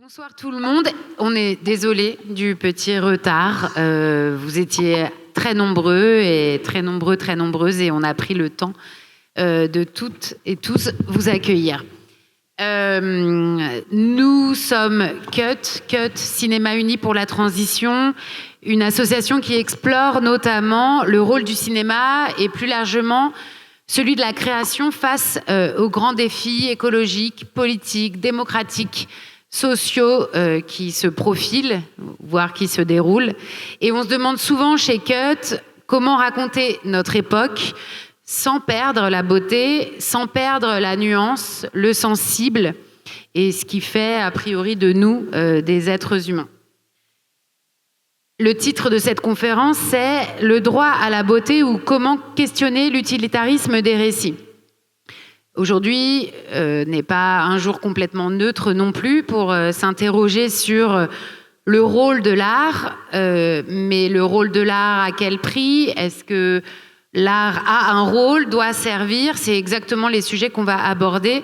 Bonsoir tout le monde. On est désolé du petit retard. Vous étiez très nombreux et très nombreuses et on a pris le temps de toutes et tous vous accueillir. Nous sommes CUT, Cinéma Uni pour la Transition, une association qui explore notamment le rôle du cinéma et plus largement celui de la création face aux grands défis écologiques, politiques, démocratiques, sociaux qui se profilent, voire qui se déroulent. Et on se demande souvent chez CUT comment raconter notre époque sans perdre la beauté, sans perdre la nuance, le sensible, et ce qui fait a priori de nous des êtres humains. Le titre de cette conférence, c'est « Le droit à la beauté ou comment questionner l'utilitarisme des récits ». Aujourd'hui n'est pas un jour complètement neutre non plus pour s'interroger sur le rôle de l'art, mais le rôle de l'art à quel prix? Est-ce que l'art a un rôle, doit servir? C'est exactement les sujets qu'on va aborder,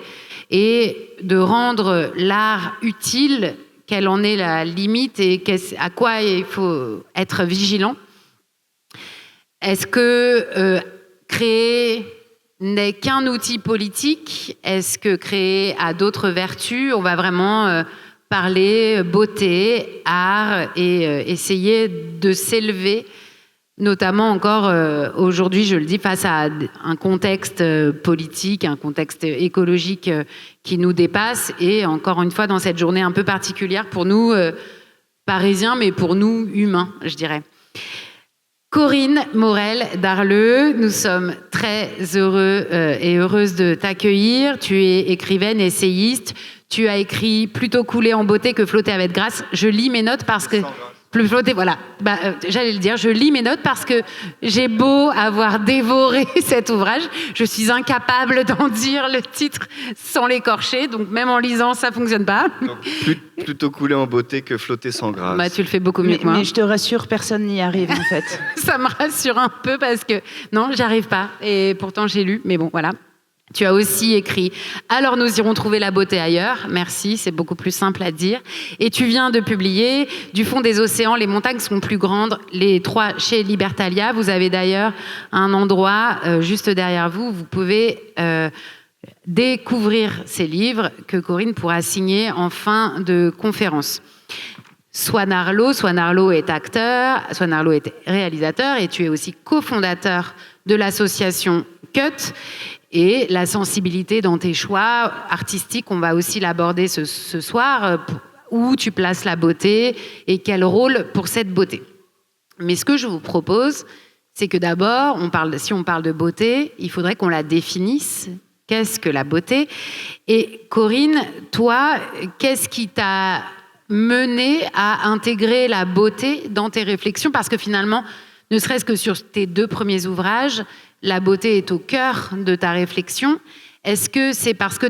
et de rendre l'art utile, quelle en est la limite et à quoi il faut être vigilant. Est-ce que créer n'est qu'un outil politique? Est-ce que créer a d'autres vertus? On va vraiment parler beauté, art et essayer de s'élever, notamment encore aujourd'hui, je le dis, face à un contexte politique, un contexte écologique qui nous dépasse, et encore une fois dans cette journée un peu particulière pour nous parisiens, mais pour nous humains, je dirais. Corinne Morel d'Arleux, nous sommes très heureux et heureuses de t'accueillir. Tu es écrivaine, essayiste. Tu as écrit « Plutôt couler en beauté que flotter avec grâce ». Je lis mes notes parce que... Plus flotter, voilà. J'allais le dire, je lis mes notes parce que j'ai beau avoir dévoré cet ouvrage, je suis incapable d'en dire le titre sans l'écorcher, donc même en lisant, ça fonctionne pas. Donc, plutôt couler en beauté que flotter sans grâce. Tu le fais beaucoup mieux que moi. Mais je te rassure, personne n'y arrive en fait. Ça me rassure un peu parce que non, j'y arrive pas. Et pourtant j'ai lu, mais bon, voilà. Tu as aussi écrit « Alors nous irons trouver la beauté ailleurs ». Merci, c'est beaucoup plus simple à dire. Et tu viens de publier « Du fond des océans, les montagnes sont plus grandes », les 3 chez Libertalia. Vous avez d'ailleurs un endroit juste derrière vous. Vous pouvez découvrir ces livres que Corinne pourra signer en fin de conférence. Swan Arlo est acteur, Swan Arlo est réalisateur, et tu es aussi cofondateur de l'association CUT. Et la sensibilité dans tes choix artistiques, on va aussi l'aborder ce soir, où tu places la beauté et quel rôle pour cette beauté. Mais ce que je vous propose, c'est que d'abord, si on parle de beauté, il faudrait qu'on la définisse. Qu'est-ce que la beauté? Et Corinne, toi, qu'est-ce qui t'a mené à intégrer la beauté dans tes réflexions? Parce que finalement, ne serait-ce que sur tes 2 premiers ouvrages, la beauté est au cœur de ta réflexion. Est-ce que c'est parce que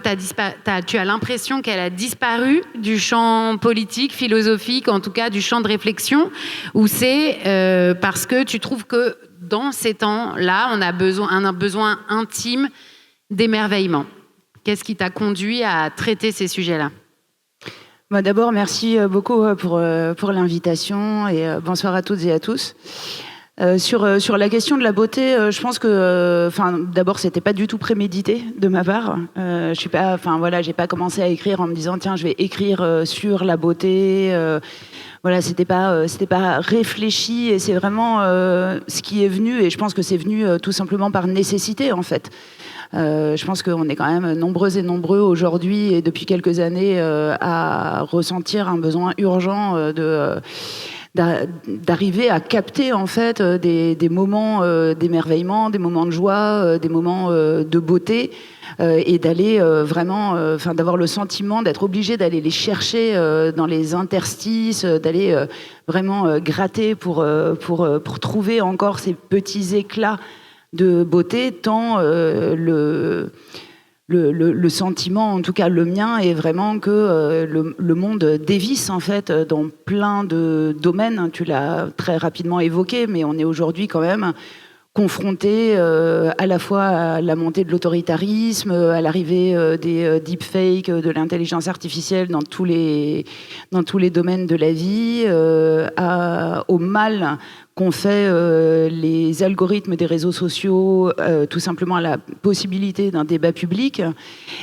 tu as l'impression qu'elle a disparu du champ politique, philosophique, en tout cas du champ de réflexion, ou c'est parce que tu trouves que dans ces temps-là, on a un besoin intime d'émerveillement? Qu'est-ce qui t'a conduit à traiter ces sujets-là? D'abord, merci beaucoup pour l'invitation et bonsoir à toutes et à tous. Sur la question de la beauté, je pense que, d'abord, c'était pas du tout prémédité de ma part. J'ai pas commencé à écrire en me disant tiens, je vais écrire sur la beauté. C'était pas réfléchi, et c'est vraiment ce qui est venu. Et je pense que c'est venu tout simplement par nécessité, en fait. Je pense qu'on est quand même nombreuses et nombreux aujourd'hui et depuis quelques années à ressentir un besoin urgent d'arriver à capter en fait des moments d'émerveillement, des moments de joie, des moments de beauté, et d'aller d'avoir le sentiment d'être obligé d'aller les chercher dans les interstices, d'aller vraiment gratter pour trouver encore ces petits éclats de beauté, tant le sentiment, en tout cas le mien, est vraiment que le monde dévisse en fait dans plein de domaines. Tu l'as très rapidement évoqué, mais on est aujourd'hui quand même confronté à la fois à la montée de l'autoritarisme, à l'arrivée des deepfakes, de l'intelligence artificielle dans tous les dans tous les domaines de la vie, au mal qu'ont fait les algorithmes des réseaux sociaux, tout simplement à la possibilité d'un débat public.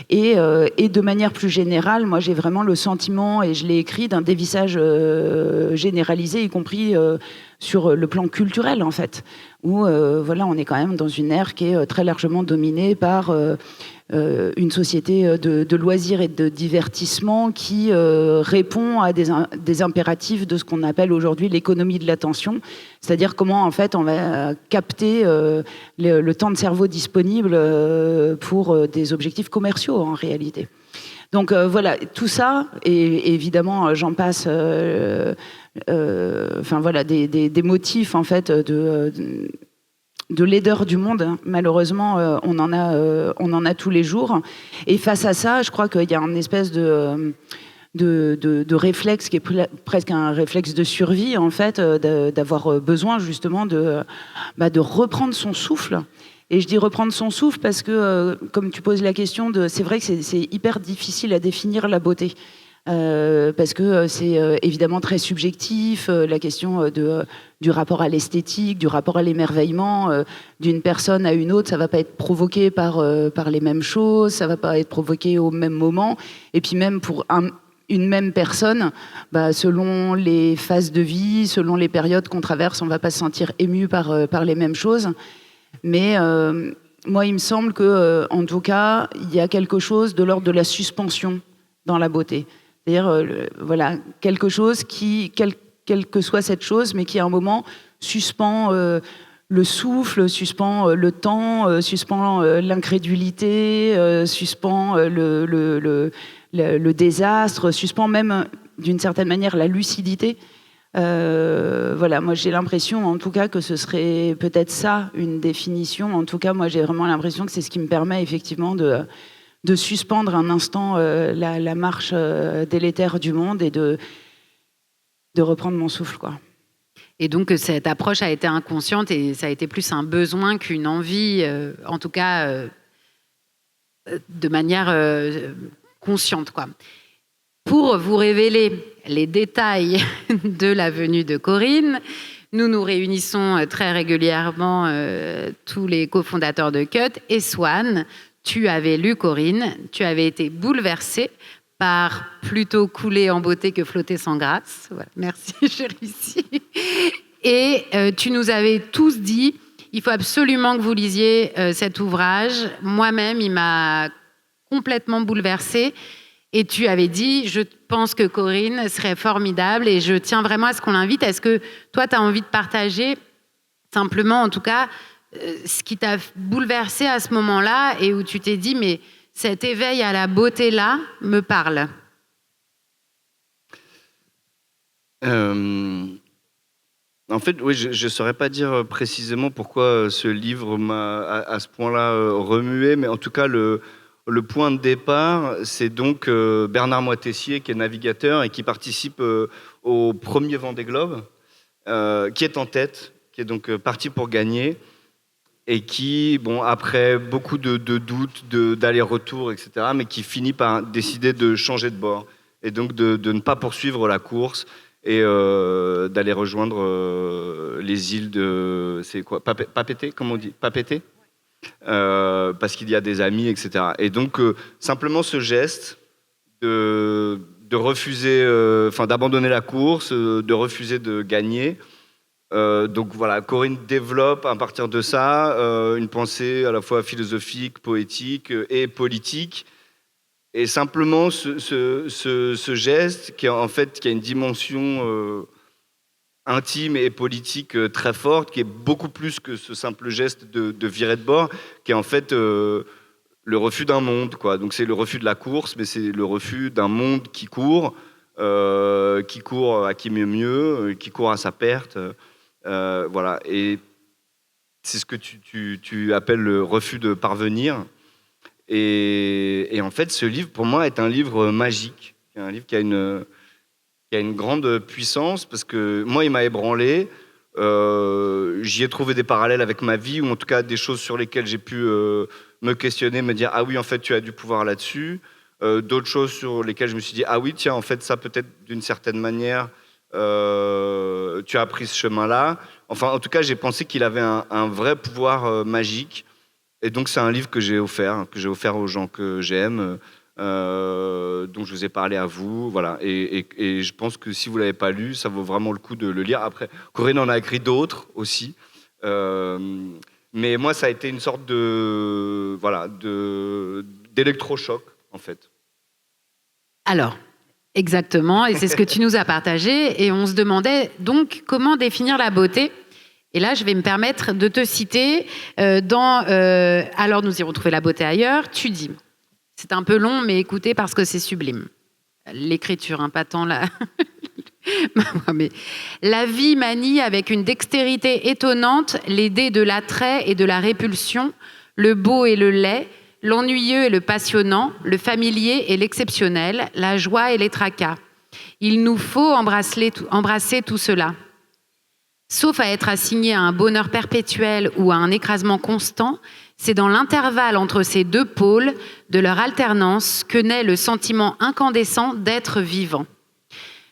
Et de manière plus générale, moi j'ai vraiment le sentiment, et je l'ai écrit, d'un dévissage généralisé, y compris sur le plan culturel en fait, où voilà, on est quand même dans une ère qui est très largement dominée par une société de loisirs et de divertissement qui répond à des impératifs de ce qu'on appelle aujourd'hui l'économie de l'attention, c'est-à-dire comment en fait on va capter le temps de cerveau disponible pour des objectifs commerciaux en réalité. Donc voilà, tout ça, et évidemment j'en passe, enfin voilà, des motifs en fait de laideur du monde. Malheureusement, on en a tous les jours. Et face à ça, je crois qu'il y a une espèce de réflexe qui est presque un réflexe de survie, en fait, d'avoir besoin justement de reprendre son souffle. Et je dis reprendre son souffle parce que, comme tu poses la question, c'est vrai que c'est hyper difficile à définir la beauté. Parce que c'est évidemment très subjectif, la question du rapport à l'esthétique, du rapport à l'émerveillement d'une personne à une autre, ça va pas être provoqué par les mêmes choses, ça va pas être provoqué au même moment, et puis même pour une même personne, selon les phases de vie, selon les périodes qu'on traverse, on va pas se sentir ému par les mêmes choses. Mais moi, il me semble que, en tout cas, il y a quelque chose de l'ordre de la suspension dans la beauté. C'est-à-dire, voilà, quelque chose qui, quelle que soit cette chose, mais qui à un moment suspend le souffle, suspend le temps, suspend l'incrédulité, suspend le désastre, suspend même d'une certaine manière la lucidité. Voilà, moi j'ai l'impression en tout cas que ce serait peut-être ça une définition. En tout cas, moi j'ai vraiment l'impression que c'est ce qui me permet effectivement de suspendre un instant la marche délétère du monde et de reprendre mon souffle, quoi. Et donc cette approche a été inconsciente et ça a été plus un besoin qu'une envie, en tout cas de manière consciente, quoi. Pour vous révéler les détails de la venue de Corinne, nous nous réunissons très régulièrement, tous les cofondateurs de Cut. Et Swan, tu avais lu Corinne, tu avais été bouleversée par plutôt couler en beauté que flotter sans grâce. Voilà, merci, j'ai réussi. Et tu nous avais tous dit, il faut absolument que vous lisiez cet ouvrage. Moi-même, il m'a complètement bouleversée. Et tu avais dit, je pense que Corinne serait formidable et je tiens vraiment à ce qu'on l'invite. Est-ce que toi, tu as envie de partager simplement, en tout cas, ce qui t'a bouleversé à ce moment-là et où tu t'es dit, mais cet éveil à la beauté-là me parle? En fait, oui, je ne saurais pas dire précisément pourquoi ce livre m'a à ce point-là remué, mais en tout cas, le point de départ, c'est donc Bernard Moitessier, qui est navigateur et qui participe au premier Vendée Globe, qui est en tête, qui est donc parti pour gagner, et qui, bon, après beaucoup de doutes, d'aller-retour, etc., mais qui finit par décider de changer de bord, et donc de ne pas poursuivre la course, et d'aller rejoindre les îles de... C'est quoi, Papeete, comment on dit, Papeete, parce qu'il y a des amis, etc. Et donc, simplement ce geste de refuser, d'abandonner la course, de refuser de gagner. Donc voilà, Corinne développe à partir de ça une pensée à la fois philosophique, poétique et politique. Et simplement ce geste qui a une dimension intime et politique très forte, qui est beaucoup plus que ce simple geste de virer de bord, qui est en fait le refus d'un monde, quoi. Donc c'est le refus de la course, mais c'est le refus d'un monde qui court à qui mieux, qui court à sa perte. Voilà. Et c'est ce que tu appelles le refus de parvenir. Et en fait, ce livre, pour moi, est un livre magique. Un livre qui a une grande puissance, parce que moi, il m'a ébranlé. J'y ai trouvé des parallèles avec ma vie, ou en tout cas des choses sur lesquelles j'ai pu me questionner, me dire « Ah oui, en fait, tu as du pouvoir là-dessus ». d'autres choses sur lesquelles je me suis dit ah oui tiens en fait ça peut-être d'une certaine manière tu as pris ce chemin-là. Enfin en tout cas j'ai pensé qu'il avait un vrai pouvoir magique et donc c'est un livre que j'ai offert aux gens que j'aime. Dont je vous ai parlé à vous, voilà. Et je pense que si vous l'avez pas lu, ça vaut vraiment le coup de le lire. Après, Corinne en a écrit d'autres aussi, mais moi, ça a été une sorte d'électrochoc en fait. Alors, exactement, et c'est ce que tu nous as partagé. Et on se demandait donc comment définir la beauté. Et là, je vais me permettre de te citer Alors nous irons trouver la beauté ailleurs. Tu dis. C'est un peu long, mais écoutez, parce que c'est sublime. L'écriture, hein, pas tant la... mais la vie manie avec une dextérité étonnante les dés de l'attrait et de la répulsion, le beau et le laid, l'ennuyeux et le passionnant, le familier et l'exceptionnel, la joie et les tracas. Il nous faut embrasser tout cela. Sauf à être assigné à un bonheur perpétuel ou à un écrasement constant, c'est dans l'intervalle entre ces deux pôles, de leur alternance, que naît le sentiment incandescent d'être vivant.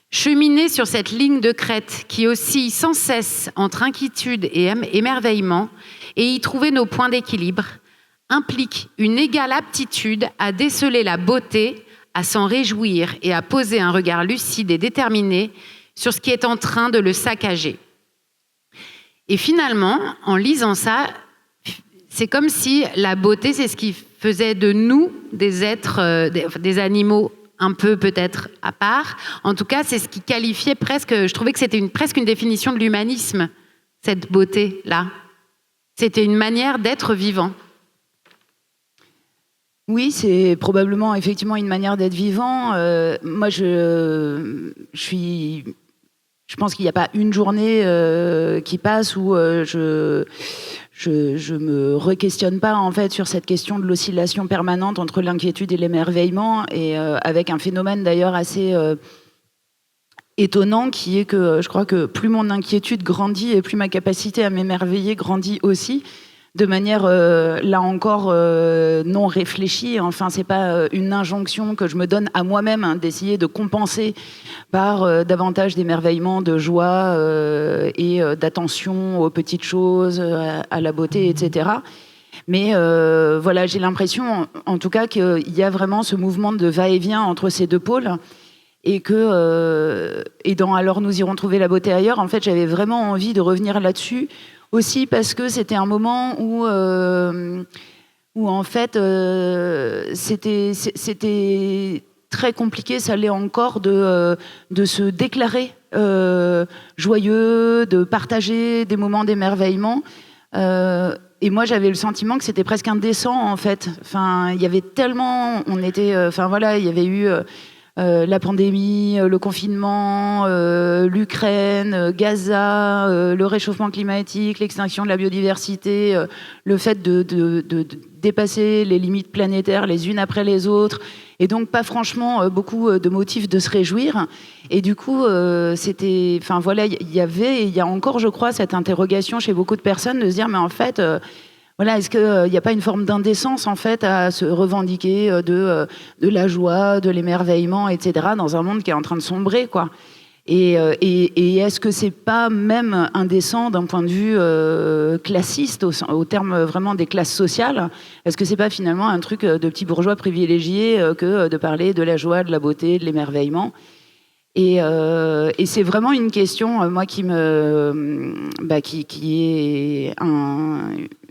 Cheminer sur cette ligne de crête qui oscille sans cesse entre inquiétude et émerveillement, et y trouver nos points d'équilibre, implique une égale aptitude à déceler la beauté, à s'en réjouir et à poser un regard lucide et déterminé sur ce qui est en train de le saccager. Et finalement, en lisant ça, c'est comme si la beauté, c'est ce qui faisait de nous des êtres, des animaux un peu peut-être à part. En tout cas, c'est ce qui qualifiait presque, je trouvais que c'était presque une définition de l'humanisme, cette beauté-là. C'était une manière d'être vivant. Oui, c'est probablement effectivement une manière d'être vivant. Moi, je pense qu'il n'y a pas une journée qui passe où je me re-questionne pas en fait sur cette question de l'oscillation permanente entre l'inquiétude et l'émerveillement, et avec un phénomène d'ailleurs assez étonnant qui est que je crois que plus mon inquiétude grandit et plus ma capacité à m'émerveiller grandit aussi, de manière là encore non réfléchie. Enfin, c'est pas une injonction que je me donne à moi-même, hein, d'essayer de compenser par davantage d'émerveillement, de joie et d'attention aux petites choses, à la beauté, etc. Mais voilà, j'ai l'impression, en tout cas, qu'il y a vraiment ce mouvement de va-et-vient entre ces deux pôles. Et dans Alors nous irons trouver la beauté ailleurs, en fait, j'avais vraiment envie de revenir là-dessus. Aussi parce que c'était un moment où en fait, c'était très compliqué, ça l'est encore, de se déclarer joyeux, de partager des moments d'émerveillement. Et moi, j'avais le sentiment que c'était presque indécent, en fait. Enfin, il y avait tellement... il y avait eu... la pandémie, le confinement, l'Ukraine, Gaza, le réchauffement climatique, l'extinction de la biodiversité, le fait de dépasser les limites planétaires les unes après les autres, et donc pas franchement beaucoup de motifs de se réjouir. Et du coup, il y a encore, je crois, cette interrogation chez beaucoup de personnes de se dire, mais en fait... Voilà, est-ce qu'il n'y a pas une forme d'indécence en fait à se revendiquer de la joie, de l'émerveillement, etc. dans un monde qui est en train de sombrer, quoi. Et est-ce que c'est pas même indécent d'un point de vue classiste, au terme vraiment des classes sociales? Est-ce que c'est pas finalement un truc de petits bourgeois privilégiés que de parler de la joie, de la beauté, de l'émerveillement? Et c'est vraiment une question, moi, qui est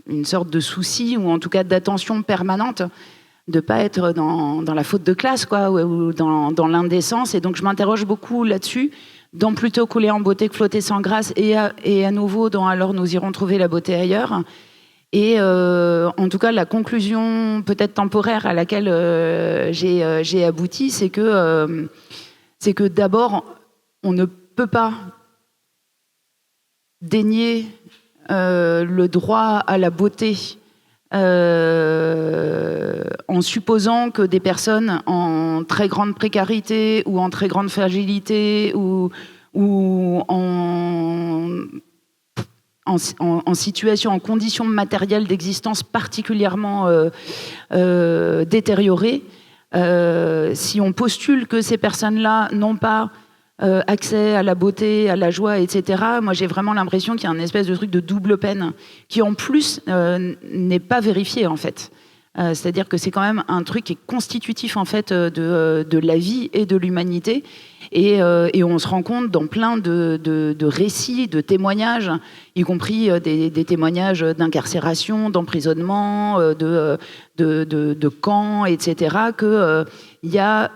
une sorte de souci, ou en tout cas d'attention permanente, de ne pas être dans la faute de classe, quoi, ou dans l'indécence. Et donc je m'interroge beaucoup là-dessus, dans Plutôt couler en beauté que flotter sans grâce, et à nouveau dans Alors nous irons trouver la beauté ailleurs. Et en tout cas, la conclusion peut-être temporaire à laquelle j'ai abouti, c'est que d'abord, on ne peut pas dénier le droit à la beauté en supposant que des personnes en très grande précarité ou en très grande fragilité ou en situation, en conditions matérielles d'existence particulièrement détériorées, si on postule que ces personnes-là n'ont pas accès à la beauté, à la joie, etc., moi j'ai vraiment l'impression qu'il y a un espèce de truc de double peine qui en plus n'est pas vérifié en fait. C'est-à-dire que c'est quand même un truc qui est constitutif en fait de la vie et de l'humanité. Et on se rend compte dans plein de récits, de témoignages, y compris des témoignages d'incarcération, d'emprisonnement, de camps, etc., qu'il y a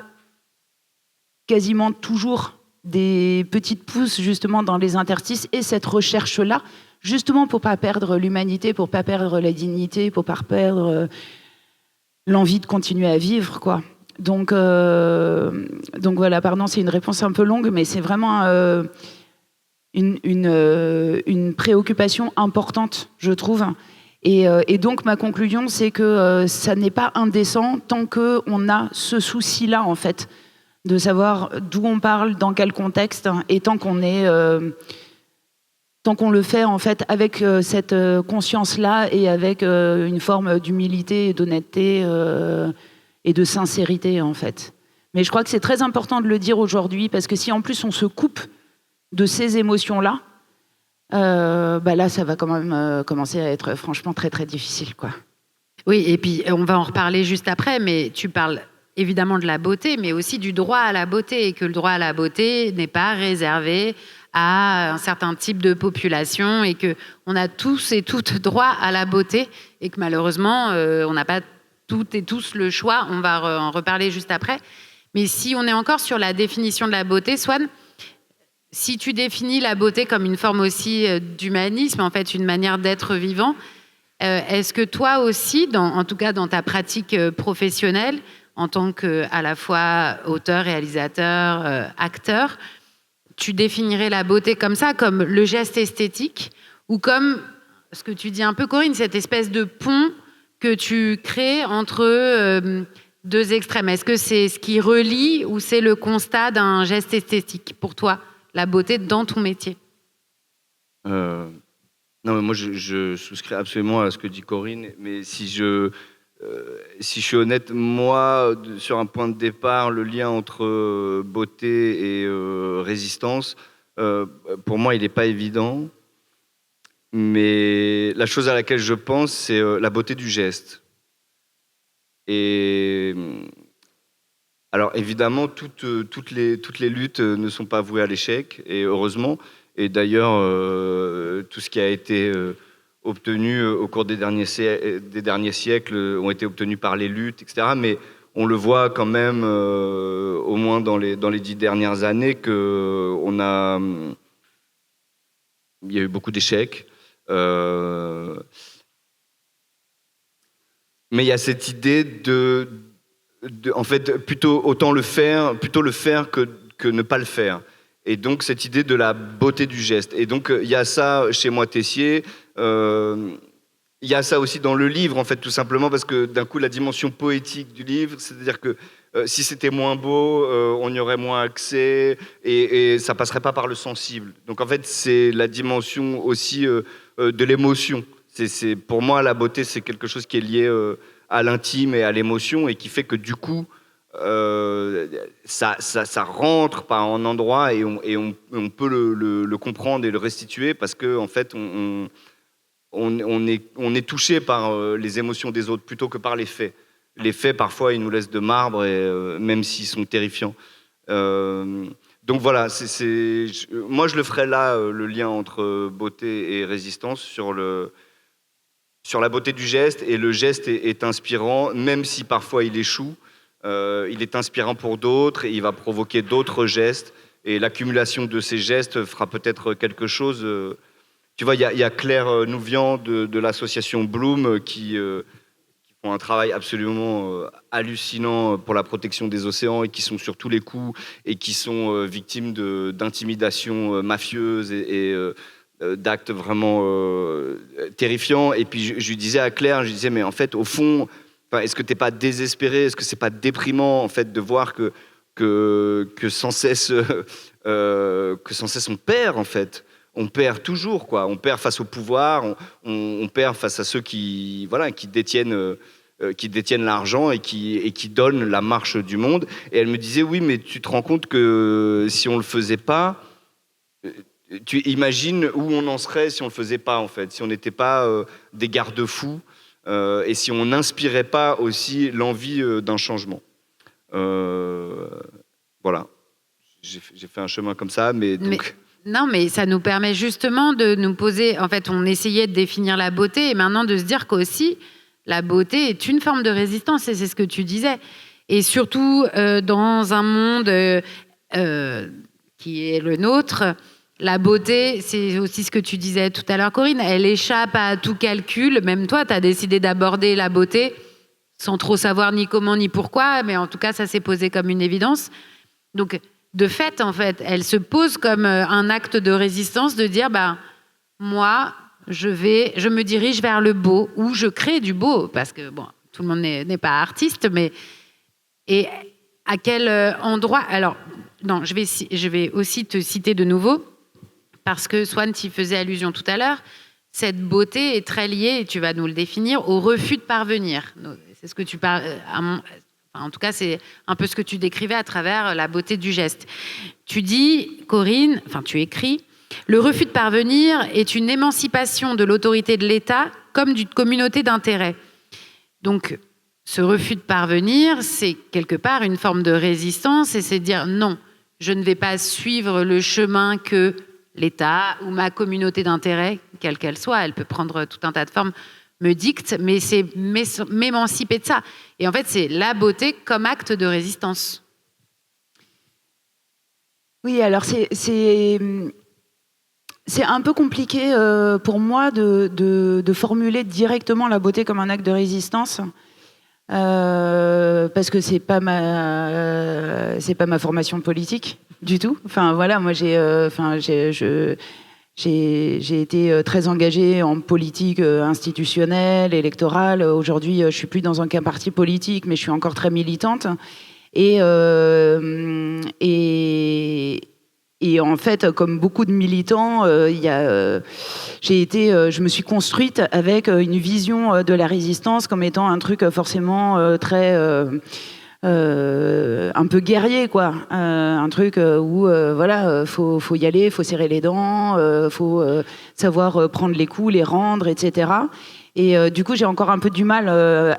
quasiment toujours des petites pousses justement dans les interstices et cette recherche-là, justement pour pas perdre l'humanité, pour pas perdre la dignité, pour pas perdre l'envie de continuer à vivre, quoi. Donc voilà, pardon, c'est une réponse un peu longue, mais c'est vraiment une préoccupation importante, je trouve. Et donc ma conclusion, c'est que ça n'est pas indécent tant qu'on a ce souci-là, en fait, de savoir d'où on parle, dans quel contexte, et tant qu'on le fait en fait avec cette conscience-là et avec une forme d'humilité et d'honnêteté et de sincérité en fait. Mais je crois que c'est très important de le dire aujourd'hui parce que si en plus on se coupe de ces émotions-là, là ça va quand même commencer à être franchement très très difficile, quoi. Oui, et puis on va en reparler juste après, mais tu parles évidemment de la beauté, mais aussi du droit à la beauté, et que le droit à la beauté n'est pas réservé à un certain type de population et qu'on a tous et toutes droit à la beauté et que malheureusement, on n'a pas toutes et tous le choix. On va en reparler juste après. Mais si on est encore sur la définition de la beauté, Swan, si tu définis la beauté comme une forme aussi d'humanisme, en fait, une manière d'être vivant, est-ce que toi aussi, en tout cas dans ta pratique professionnelle, en tant qu'à la fois auteur, réalisateur, acteur, tu définirais la beauté comme ça, comme le geste esthétique, ou comme ce que tu dis un peu, Corinne, cette espèce de pont que tu crées entre deux extrêmes? Est-ce que c'est ce qui relie ou c'est le constat d'un geste esthétique pour toi, la beauté dans ton métier? Non, mais moi je souscris absolument à ce que dit Corinne, mais si je suis honnête, moi, sur un point de départ, le lien entre beauté et résistance, pour moi, il n'est pas évident. Mais la chose à laquelle je pense, c'est la beauté du geste. Et alors, évidemment, toutes les luttes ne sont pas vouées à l'échec, et heureusement. Et d'ailleurs, tout ce qui a été obtenus au cours des derniers siècles ont été obtenus par les luttes, etc. Mais on le voit quand même, au moins dans les 10 dernières années, il y a eu beaucoup d'échecs. Mais il y a cette idée en fait, plutôt le faire que ne pas le faire. Et donc, cette idée de la beauté du geste. Et donc, il y a ça chez moi, Tessier. Il y a ça aussi dans le livre, en fait, tout simplement parce que d'un coup, la dimension poétique du livre, c'est-à-dire que si c'était moins beau, on y aurait moins accès et ça passerait pas par le sensible. Donc, en fait, c'est la dimension aussi de l'émotion. Pour moi, la beauté, c'est quelque chose qui est lié à l'intime et à l'émotion et qui fait que du coup, ça rentre par un endroit et on peut le comprendre et le restituer parce que en fait on est touché par les émotions des autres plutôt que par les faits. Les faits parfois ils nous laissent de marbre et même s'ils sont terrifiants. Donc voilà, moi je le ferais là le lien entre beauté et résistance sur la beauté du geste, et le geste est inspirant même si parfois il échoue. Il est inspirant pour d'autres et il va provoquer d'autres gestes. Et l'accumulation de ces gestes fera peut-être quelque chose. Tu vois, il y a Claire Nouvian de l'association Bloom qui font un travail absolument hallucinant pour la protection des océans et qui sont sur tous les coups et qui sont victimes d'intimidations mafieuses et d'actes vraiment terrifiants. Et puis je lui disais à Claire, mais en fait, au fond, est-ce que t'es pas désespéré? Est-ce que c'est pas déprimant en fait de voir que sans cesse on perd en fait? On perd toujours, quoi. On perd face au pouvoir, on perd face à ceux qui détiennent qui détiennent l'argent et qui donnent la marche du monde. Et elle me disait, oui, mais tu te rends compte que si on le faisait pas, tu imagines où on en serait si on le faisait pas, en fait, si on n'était pas des garde-fous et si on n'inspirait pas aussi l'envie d'un changement. Voilà. J'ai fait un chemin comme ça, mais donc... Non, mais ça nous permet justement de nous poser... En fait, on essayait de définir la beauté et maintenant de se dire qu'aussi, la beauté est une forme de résistance, et c'est ce que tu disais. Et surtout, dans un monde qui est le nôtre, la beauté, c'est aussi ce que tu disais tout à l'heure, Corinne, elle échappe à tout calcul. Même toi, tu as décidé d'aborder la beauté sans trop savoir ni comment ni pourquoi, mais en tout cas, ça s'est posé comme une évidence. Donc, de fait, en fait, elle se pose comme un acte de résistance de dire, moi, je me dirige vers le beau, ou je crée du beau, parce que, bon, tout le monde n'est pas artiste, mais... Et à quel endroit... Alors, non, je vais aussi te citer de nouveau, parce que Swan t'y faisait allusion tout à l'heure, cette beauté est très liée, et tu vas nous le définir, au refus de parvenir. C'est ce que tu parles... En tout cas, c'est un peu ce que tu décrivais à travers la beauté du geste. Tu dis, Corinne, tu écris, le refus de parvenir est une émancipation de l'autorité de l'État comme d'une communauté d'intérêt. Donc, ce refus de parvenir, c'est quelque part une forme de résistance et c'est dire non, je ne vais pas suivre le chemin que l'État ou ma communauté d'intérêt, quelle qu'elle soit, elle peut prendre tout un tas de formes, me dicte, mais c'est m'émanciper de ça. Et en fait, c'est la beauté comme acte de résistance. Oui, alors c'est un peu compliqué pour moi de formuler directement la beauté comme un acte de résistance. Parce que c'est pas ma formation politique du tout. Enfin voilà, moi j'ai été très engagée en politique institutionnelle, électorale. Aujourd'hui, je suis plus dans aucun parti politique, mais je suis encore très militante. Et en fait, comme beaucoup de militants, je me suis construite avec une vision de la résistance comme étant un truc forcément très un peu guerrier, quoi. Un truc où faut y aller, faut serrer les dents, faut savoir prendre les coups, les rendre, etc. Et du coup, j'ai encore un peu du mal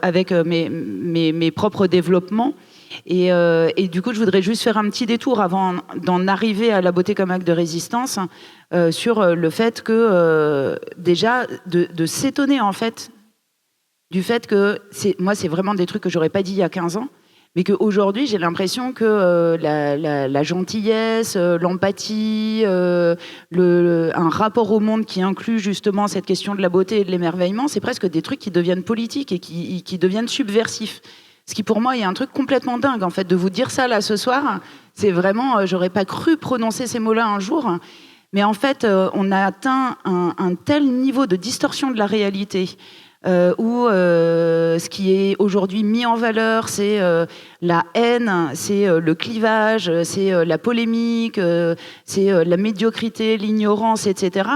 avec mes propres développements. Et du coup, je voudrais juste faire un petit détour avant d'en arriver à la beauté comme acte de résistance sur le fait que déjà de s'étonner en fait du fait que moi c'est vraiment des trucs que j'aurais pas dit il y a 15 ans, mais qu'aujourd'hui j'ai l'impression que la gentillesse, l'empathie, un rapport au monde qui inclut justement cette question de la beauté et de l'émerveillement, c'est presque des trucs qui deviennent politiques et qui deviennent subversifs. Ce qui pour moi est un truc complètement dingue en fait de vous dire ça là ce soir. C'est vraiment, j'aurais pas cru prononcer ces mots-là un jour, mais en fait on a atteint un tel niveau de distorsion de la réalité où ce qui est aujourd'hui mis en valeur, c'est la haine, c'est le clivage, c'est la polémique, c'est la médiocrité, l'ignorance, etc.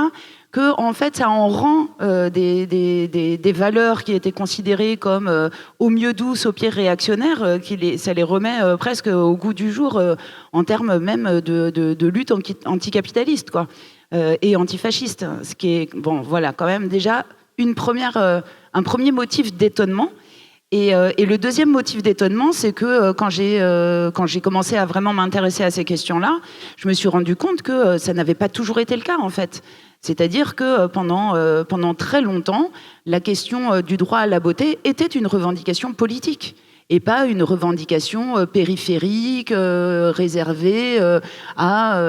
Que en fait ça en rend des valeurs qui étaient considérées comme au mieux douces, au pire réactionnaires, ça les remet presque au goût du jour en termes même de lutte anticapitaliste, quoi, et antifasciste, ce qui est bon, voilà, quand même déjà un premier motif d'étonnement. Et le deuxième motif d'étonnement, c'est que quand j'ai commencé à vraiment m'intéresser à ces questions-là, je me suis rendu compte que ça n'avait pas toujours été le cas, en fait. C'est-à-dire que pendant très longtemps, la question du droit à la beauté était une revendication politique et pas une revendication périphérique, réservée à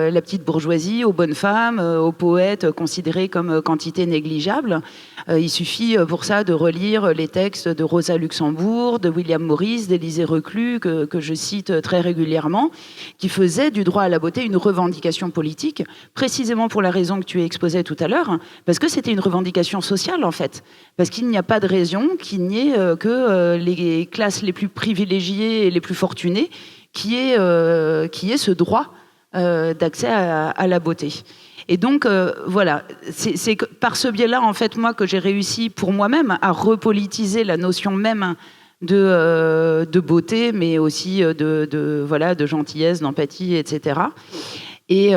la petite bourgeoisie, aux bonnes femmes, aux poètes considérés comme quantité négligeable. Il suffit pour ça de relire les textes de Rosa Luxembourg, de William Morris, d'Élisée Reclus, que je cite très régulièrement, qui faisaient du droit à la beauté une revendication politique, précisément pour la raison que tu exposais tout à l'heure, parce que c'était une revendication sociale en fait. Parce qu'il n'y a pas de raison qu'il n'y ait que les classes les plus privilégiées et les plus fortunées qui aient ce droit d'accès à la beauté. Et donc, voilà, c'est par ce biais-là, en fait, moi, que j'ai réussi, pour moi-même, à repolitiser la notion même de beauté, mais aussi de gentillesse, d'empathie, etc. Et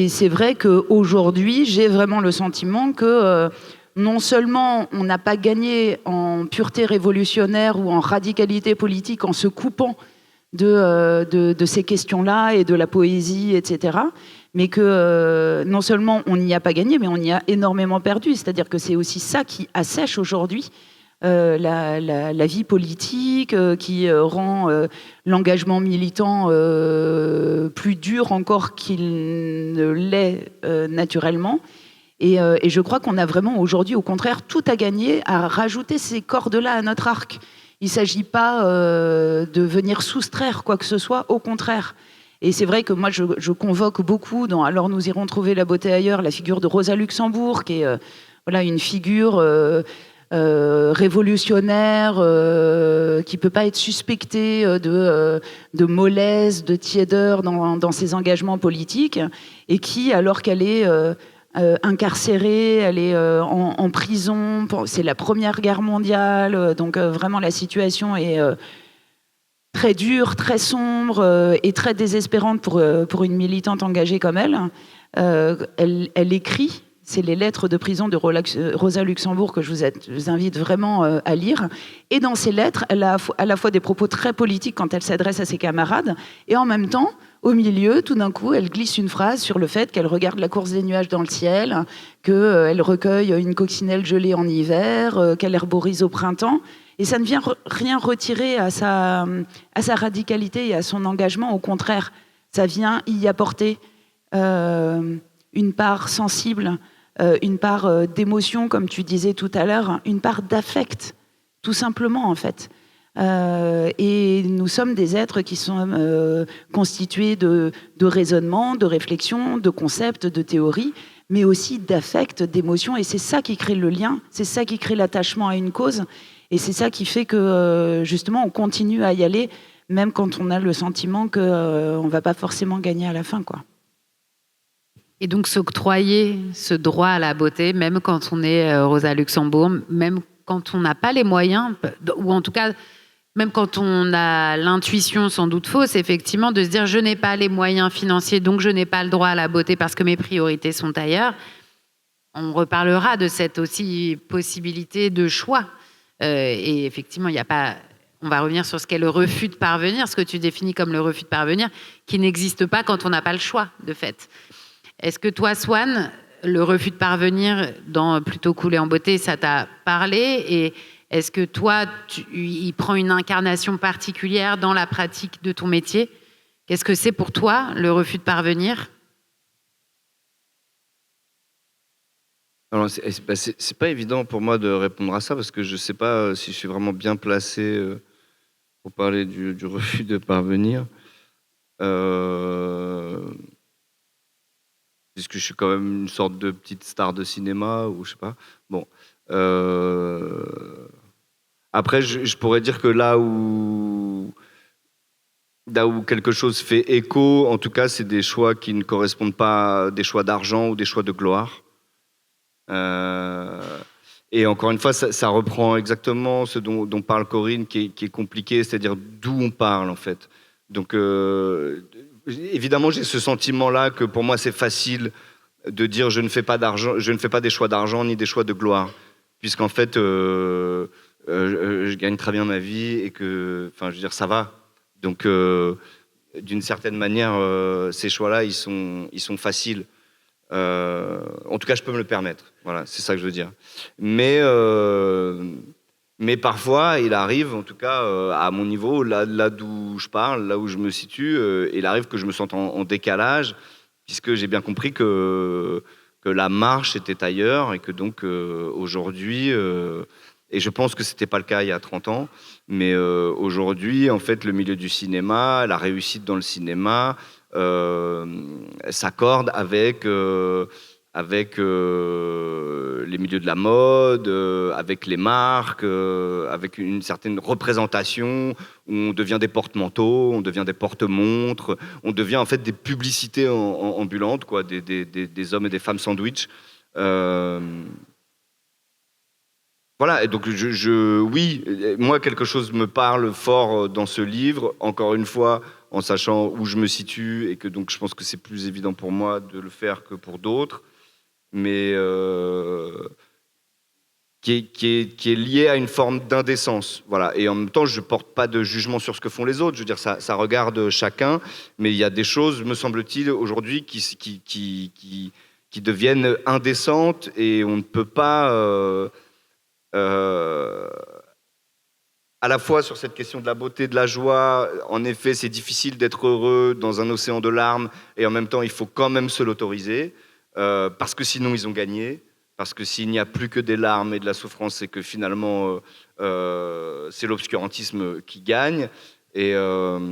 c'est vrai qu'aujourd'hui, j'ai vraiment le sentiment que non seulement on n'a pas gagné en pureté révolutionnaire ou en radicalité politique en se coupant de ces questions-là et de la poésie, etc., mais que non seulement on n'y a pas gagné, mais on y a énormément perdu. C'est-à-dire que c'est aussi ça qui assèche aujourd'hui la vie politique, qui rend l'engagement militant plus dur encore qu'il ne l'est naturellement. Et je crois qu'on a vraiment aujourd'hui, au contraire, tout à gagner à rajouter ces cordes-là à notre arc. Il ne s'agit pas de venir soustraire quoi que ce soit, au contraire. Et c'est vrai que moi, je convoque beaucoup dans Alors nous irons trouver la beauté ailleurs, la figure de Rosa Luxembourg, qui est une figure révolutionnaire, qui peut pas être suspectée de mollesse, de tiédeur dans ses engagements politiques, et qui, alors qu'elle est incarcérée, elle est en prison, c'est la Première Guerre mondiale, donc vraiment la situation est très dure, très sombre et très désespérante pour une militante engagée comme elle. Elle écrit. C'est les lettres de prison de Rosa Luxembourg que je vous invite vraiment à lire. Et dans ces lettres, elle a à la fois des propos très politiques quand elle s'adresse à ses camarades, et en même temps, au milieu, tout d'un coup, elle glisse une phrase sur le fait qu'elle regarde la course des nuages dans le ciel, qu'elle recueille une coccinelle gelée en hiver, qu'elle herborise au printemps. Et ça ne vient rien retirer à sa radicalité et à son engagement. Au contraire, ça vient y apporter une part sensible, une part d'émotion, comme tu disais tout à l'heure, une part d'affect, tout simplement, en fait. Et nous sommes des êtres qui sont constitués de raisonnement, de réflexion, de concepts, de théories, mais aussi d'affect, d'émotion. Et c'est ça qui crée le lien, c'est ça qui crée l'attachement à une cause. Et c'est ça qui fait que, justement, on continue à y aller, même quand on a le sentiment qu'on ne va pas forcément gagner à la fin, quoi. Et donc s'octroyer ce droit à la beauté, même quand on est Rosa Luxembourg, même quand on n'a pas les moyens, ou en tout cas, même quand on a l'intuition sans doute fausse, effectivement, de se dire je n'ai pas les moyens financiers, donc je n'ai pas le droit à la beauté parce que mes priorités sont ailleurs. On reparlera de cette aussi possibilité de choix. Et effectivement, il n'y a pas... On va revenir sur ce qu'est le refus de parvenir, ce que tu définis comme le refus de parvenir, qui n'existe pas quand on n'a pas le choix, de fait. Est-ce que toi, Swan, le refus de parvenir dans Plutôt couler en beauté, ça t'a parlé? Et est-ce que toi, il prend une incarnation particulière dans la pratique de ton métier? Qu'est-ce que c'est pour toi, le refus de parvenir? Alors, c'est pas évident pour moi de répondre à ça, parce que je sais pas si je suis vraiment bien placé pour parler du refus de parvenir. Puisque je suis quand même une sorte de petite star de cinéma, ou je sais pas. Bon. Après, je pourrais dire que là où quelque chose fait écho, en tout cas, c'est des choix qui ne correspondent pas à des choix d'argent ou des choix de gloire. Et encore une fois, ça reprend exactement ce dont parle Corinne, qui est compliqué, c'est-à-dire d'où on parle, en fait. Donc, évidemment, j'ai ce sentiment-là que pour moi, c'est facile de dire je ne fais pas d'argent, je ne fais pas des choix d'argent ni des choix de gloire, puisqu'en fait, je gagne très bien ma vie et que, enfin, je veux dire, ça va. Donc, d'une certaine manière, ces choix-là, ils sont faciles. En tout cas, je peux me le permettre. Voilà, c'est ça que je veux dire. Mais parfois, il arrive, en tout cas à mon niveau, là d'où je parle, là où je me situe, il arrive que je me sente en décalage, puisque j'ai bien compris que la marche était ailleurs et que donc aujourd'hui, et je pense que c'était pas le cas il y a 30 ans, mais aujourd'hui, en fait, le milieu du cinéma, la réussite dans le cinéma, s'accorde avec avec les milieux de la mode, avec les marques, avec une certaine représentation, où on devient des porte-manteaux, on devient des porte-montres, on devient en fait des publicités ambulantes, quoi, des hommes et des femmes sandwich. Voilà, et donc oui, moi quelque chose me parle fort dans ce livre, encore une fois, en sachant où je me situe, et que donc je pense que c'est plus évident pour moi de le faire que pour d'autres, mais qui est lié à une forme d'indécence. Voilà. Et en même temps, je ne porte pas de jugement sur ce que font les autres, je veux dire, ça regarde chacun, mais il y a des choses, me semble-t-il, aujourd'hui, qui deviennent indécentes, et on ne peut pas... à la fois sur cette question de la beauté, de la joie, en effet, c'est difficile d'être heureux dans un océan de larmes, et en même temps, il faut quand même se l'autoriser, parce que sinon, ils ont gagné, parce que s'il n'y a plus que des larmes et de la souffrance, c'est que finalement, c'est l'obscurantisme qui gagne, et en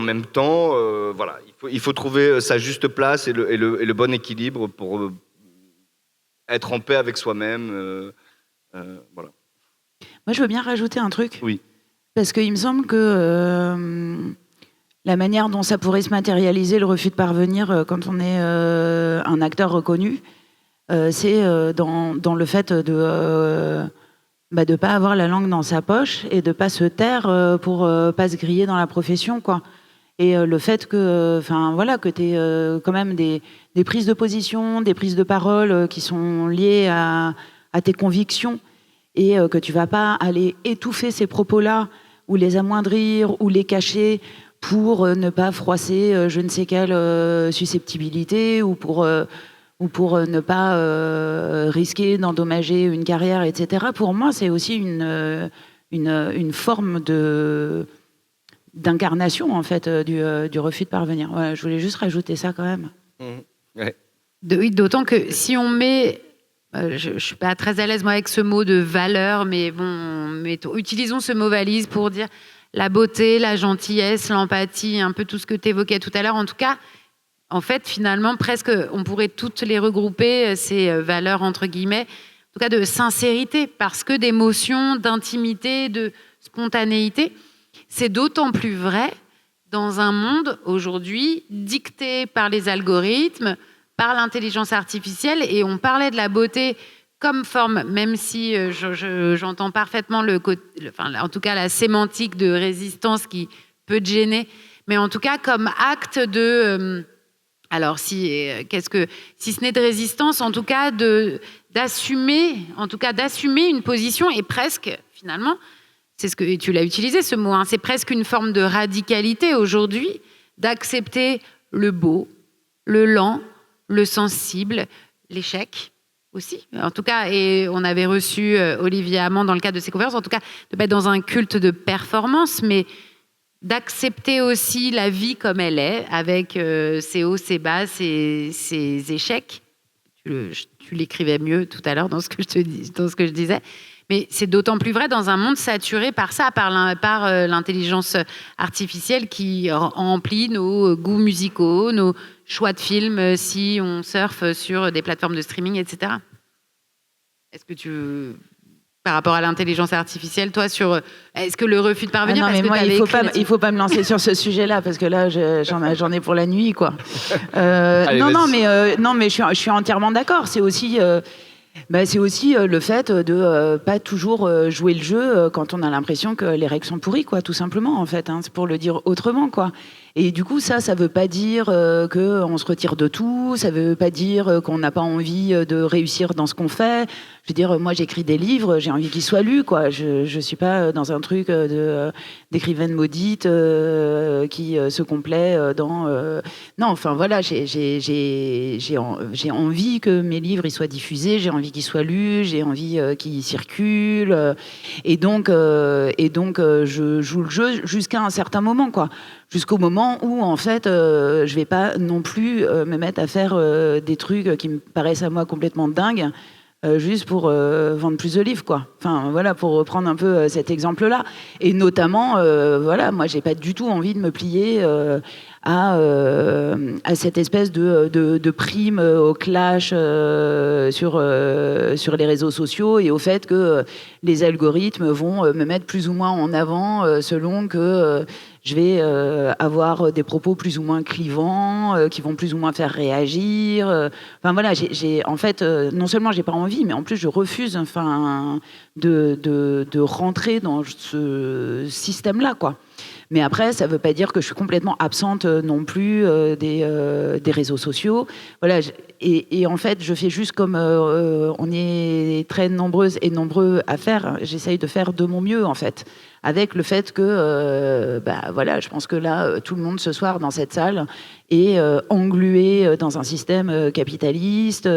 même temps, voilà, il faut trouver sa juste place et le bon équilibre pour être en paix avec soi-même. Voilà. Moi, je veux bien rajouter un truc. Oui. Parce qu'il me semble que la manière dont ça pourrait se matérialiser, le refus de parvenir quand on est un acteur reconnu, c'est dans le fait de pas avoir la langue dans sa poche et de pas se taire pour pas se griller dans la profession, quoi. Et le fait que, que tu aies quand même des prises de position, des prises de parole qui sont liées à tes convictions, et que tu vas pas aller étouffer ces propos-là, ou les amoindrir, ou les cacher pour ne pas froisser je ne sais quelle susceptibilité, ou pour ne pas risquer d'endommager une carrière, etc. Pour moi, c'est aussi une forme d'incarnation, en fait, du refus de parvenir. Voilà, je voulais juste rajouter ça quand même. Ouais. Oui, d'autant que si on met... je ne suis pas très à l'aise moi avec ce mot de valeur, mais bon, utilisons ce mot valise pour dire la beauté, la gentillesse, l'empathie, un peu tout ce que tu évoquais tout à l'heure. En tout cas, en fait, finalement, presque, on pourrait toutes les regrouper, ces valeurs, entre guillemets, en tout cas de sincérité, parce que d'émotion, d'intimité, de spontanéité, c'est d'autant plus vrai dans un monde aujourd'hui dicté par les algorithmes, par l'intelligence artificielle, et on parlait de la beauté comme forme, même si j'entends parfaitement en tout cas la sémantique de résistance qui peut te gêner, mais en tout cas comme acte de... alors si ce n'est de résistance, en tout cas d'assumer une position, et presque finalement, c'est ce que tu l'as utilisé ce mot, hein, c'est presque une forme de radicalité aujourd'hui d'accepter le beau, le lent, le sensible, l'échec aussi. En tout cas, et on avait reçu Olivier Amand dans le cadre de ces conférences, en tout cas, de pas être dans un culte de performance, mais d'accepter aussi la vie comme elle est, avec ses hauts, ses bas, ses échecs. Tu l'écrivais mieux tout à l'heure dans ce que je disais. Mais c'est d'autant plus vrai dans un monde saturé par ça, par l'intelligence artificielle qui remplit nos goûts musicaux, nos choix de films, si on surfe sur des plateformes de streaming, etc. Est-ce que par rapport à l'intelligence artificielle, toi, est-ce que le refus de parvenir... non, mais moi, il faut pas me lancer sur ce sujet-là, parce que là, j'en ai pour la nuit, quoi. Allez, non, mais je suis entièrement d'accord. C'est aussi... c'est aussi le fait de pas toujours jouer le jeu quand on a l'impression que les règles sont pourries, quoi, tout simplement, en fait, hein, c'est pour le dire autrement, quoi. Et du coup, ça veut pas dire qu'on se retire de tout, ça veut pas dire qu'on n'a pas envie de réussir dans ce qu'on fait. Je veux dire, moi, j'écris des livres, j'ai envie qu'ils soient lus, quoi. Je suis pas dans un truc d'écrivaine maudite qui se complaît dans... Non, enfin, voilà, j'ai envie que mes livres ils soient diffusés, j'ai envie qu'ils soient lus, j'ai envie qu'ils circulent. Et donc, je joue le jeu jusqu'à un certain moment, quoi. Jusqu'au moment où, en fait, je vais pas non plus me mettre à faire des trucs qui me paraissent à moi complètement dingues, juste pour vendre plus de livres, quoi. Enfin, voilà, pour reprendre un peu cet exemple-là. Et notamment, voilà, moi, j'ai pas du tout envie de me plier à cette espèce de prime au clash sur les réseaux sociaux et au fait que les algorithmes vont me mettre plus ou moins en avant selon que je vais avoir des propos plus ou moins clivants, qui vont plus ou moins faire réagir. Enfin voilà, en fait, non seulement j'ai pas envie, mais en plus je refuse, enfin, de rentrer dans ce système-là, quoi. Mais après, ça ne veut pas dire que je suis complètement absente non plus des réseaux sociaux. Voilà, et en fait, je fais juste comme on est très nombreuses et nombreux à faire. J'essaye de faire de mon mieux, en fait. Avec le fait que, voilà, je pense que là, tout le monde ce soir dans cette salle est englué dans un système capitaliste,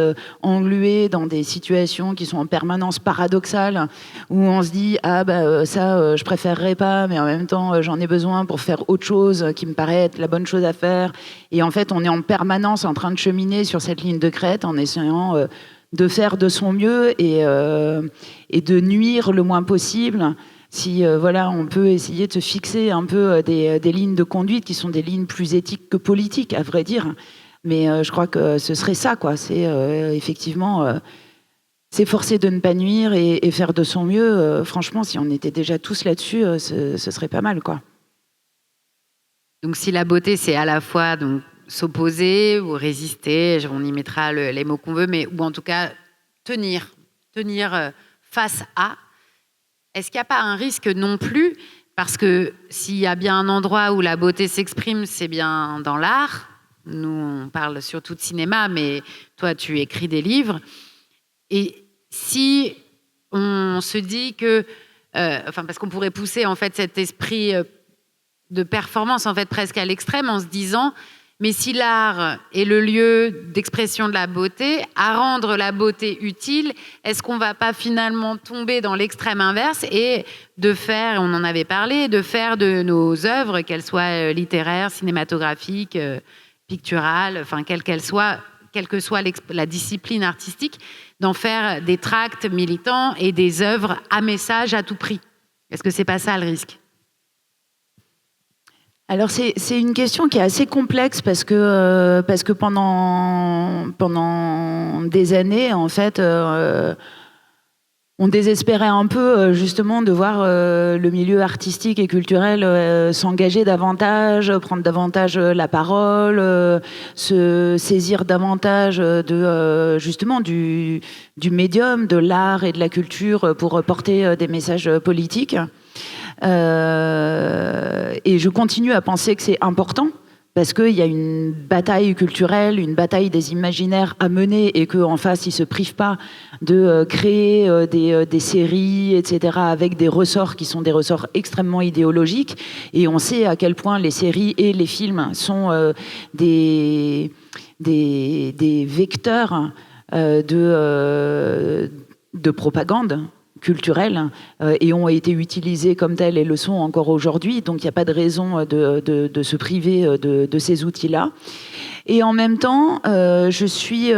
englué dans des situations qui sont en permanence paradoxales, où on se dit ça, je préférerais pas, mais en même temps, j'en ai besoin pour faire autre chose qui me paraît être la bonne chose à faire. Et en fait, on est en permanence en train de cheminer sur cette ligne de crête en essayant de faire de son mieux et de nuire le moins possible. Si voilà, on peut essayer de se fixer un peu des lignes de conduite qui sont des lignes plus éthiques que politiques, à vrai dire. Mais je crois que ce serait ça, quoi. C'est effectivement s'efforcer de ne pas nuire et faire de son mieux. Franchement, si on était déjà tous là-dessus, ce serait pas mal, quoi. Donc si la beauté, c'est à la fois donc, s'opposer ou résister, on y mettra les mots qu'on veut, mais ou en tout cas tenir face à. Est-ce qu'il n'y a pas un risque non plus? Parce que s'il y a bien un endroit où la beauté s'exprime, c'est bien dans l'art. Nous, on parle surtout de cinéma, mais toi, tu écris des livres. Et si on se dit que... parce qu'on pourrait pousser en fait, cet esprit de performance en fait, presque à l'extrême en se disant... Mais si l'art est le lieu d'expression de la beauté, à rendre la beauté utile, est-ce qu'on ne va pas finalement tomber dans l'extrême inverse et de faire, on en avait parlé, de faire de nos œuvres, qu'elles soient littéraires, cinématographiques, picturales, enfin quelle que soit la discipline artistique, d'en faire des tracts militants et des œuvres à message à tout prix? Est-ce que ce n'est pas ça le risque? Alors c'est une question qui est assez complexe parce que pendant des années en fait on désespérait un peu justement de voir le milieu artistique et culturel s'engager davantage, prendre davantage la parole, se saisir davantage de justement du médium, de l'art et de la culture pour porter des messages politiques. Et je continue à penser que c'est important parce qu'il y a une bataille culturelle, une bataille des imaginaires à mener et qu'en face, ils ne se privent pas de créer des séries, etc., avec des ressorts qui sont des ressorts extrêmement idéologiques. Et on sait à quel point les séries et les films sont des vecteurs de propagande culturelles et ont été utilisées comme telles et le sont encore aujourd'hui. Donc, il n'y a pas de raison de se priver de ces outils-là. Et en même temps, je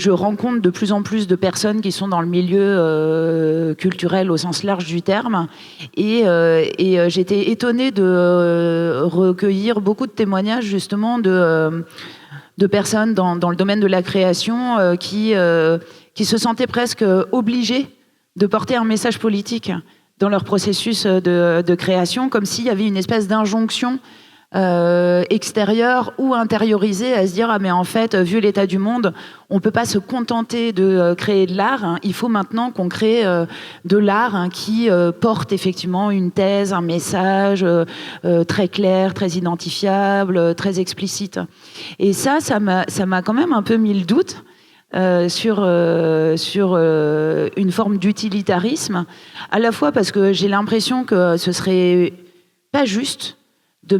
rencontre de plus en plus de personnes qui sont dans le milieu culturel au sens large du terme. Et j'étais étonnée de recueillir beaucoup de témoignages justement de personnes dans le domaine de la création qui se sentaient presque obligées de porter un message politique dans leur processus de création, comme s'il y avait une espèce d'injonction extérieure ou intériorisée à se dire « Ah mais en fait, vu l'état du monde, on ne peut pas se contenter de créer de l'art. Hein. Il faut maintenant qu'on crée de l'art qui porte effectivement une thèse, un message très clair, très identifiable, très explicite. » Et ça m'a quand même un peu mis le doute sur une forme d'utilitarisme, à la fois parce que j'ai l'impression que ce serait pas juste de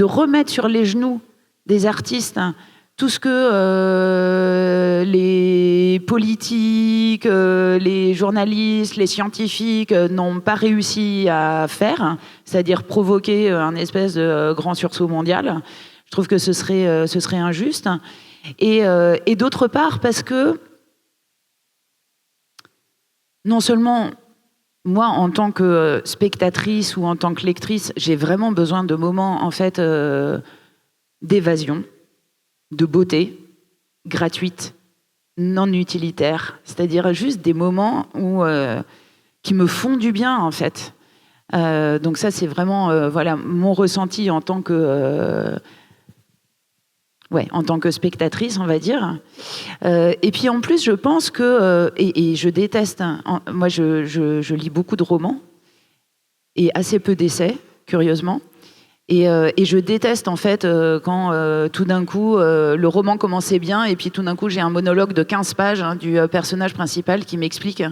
remettre sur les genoux des artistes tout ce que les politiques, les journalistes, les scientifiques n'ont pas réussi à faire, c'est-à-dire provoquer un espèce de grand sursaut mondial. Je trouve que ce serait injuste. Et d'autre part, parce que non seulement moi, en tant que spectatrice ou en tant que lectrice, j'ai vraiment besoin de moments, en fait, d'évasion, de beauté, gratuite, non utilitaire. C'est-à-dire juste des moments qui me font du bien, en fait. Donc ça, c'est vraiment voilà, mon ressenti en tant que spectatrice, on va dire. Et puis en plus, je pense que, et je déteste, moi je lis beaucoup de romans et assez peu d'essais, curieusement. Et je déteste en fait quand tout d'un coup le roman commençait bien et puis tout d'un coup j'ai un monologue de 15 pages du personnage principal qui m'explique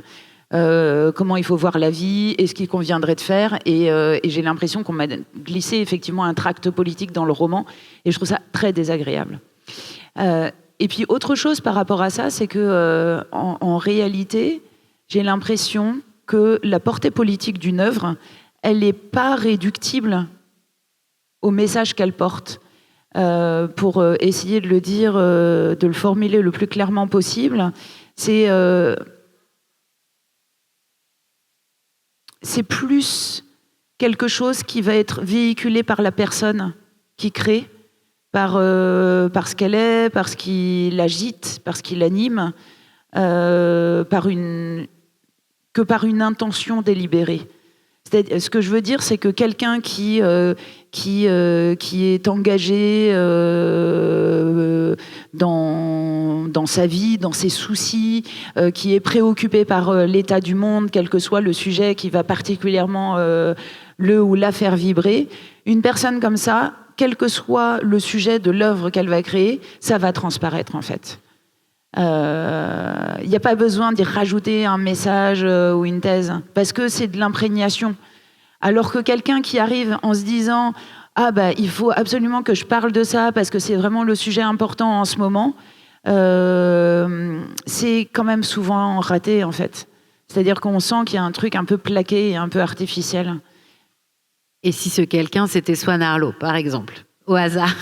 comment il faut voir la vie et ce qu'il conviendrait de faire. Et j'ai l'impression qu'on m'a glissé effectivement un tract politique dans le roman et je trouve ça très désagréable. Et puis autre chose par rapport à ça, c'est que en réalité, j'ai l'impression que la portée politique d'une œuvre, elle n'est pas réductible au message qu'elle porte. Pour essayer de le dire, de le formuler le plus clairement possible, c'est plus quelque chose qui va être véhiculé par la personne qui crée, par ce qu'elle est, par ce qui l'agite, par ce qui l'anime, par une intention délibérée. Ce que je veux dire, c'est que quelqu'un qui est engagé dans sa vie, dans ses soucis, qui est préoccupé par l'état du monde, quel que soit le sujet qui va particulièrement le ou la faire vibrer, une personne comme ça, quel que soit le sujet de l'œuvre qu'elle va créer, ça va transparaître en fait. Il n'y a pas besoin d'y rajouter un message ou une thèse, parce que c'est de l'imprégnation. Alors que quelqu'un qui arrive en se disant « Ah bah, il faut absolument que je parle de ça, parce que c'est vraiment le sujet important en ce moment », c'est quand même souvent raté, en fait. C'est-à-dire qu'on sent qu'il y a un truc un peu plaqué et un peu artificiel. Et si ce quelqu'un, c'était Swan Arlo, par exemple, au hasard?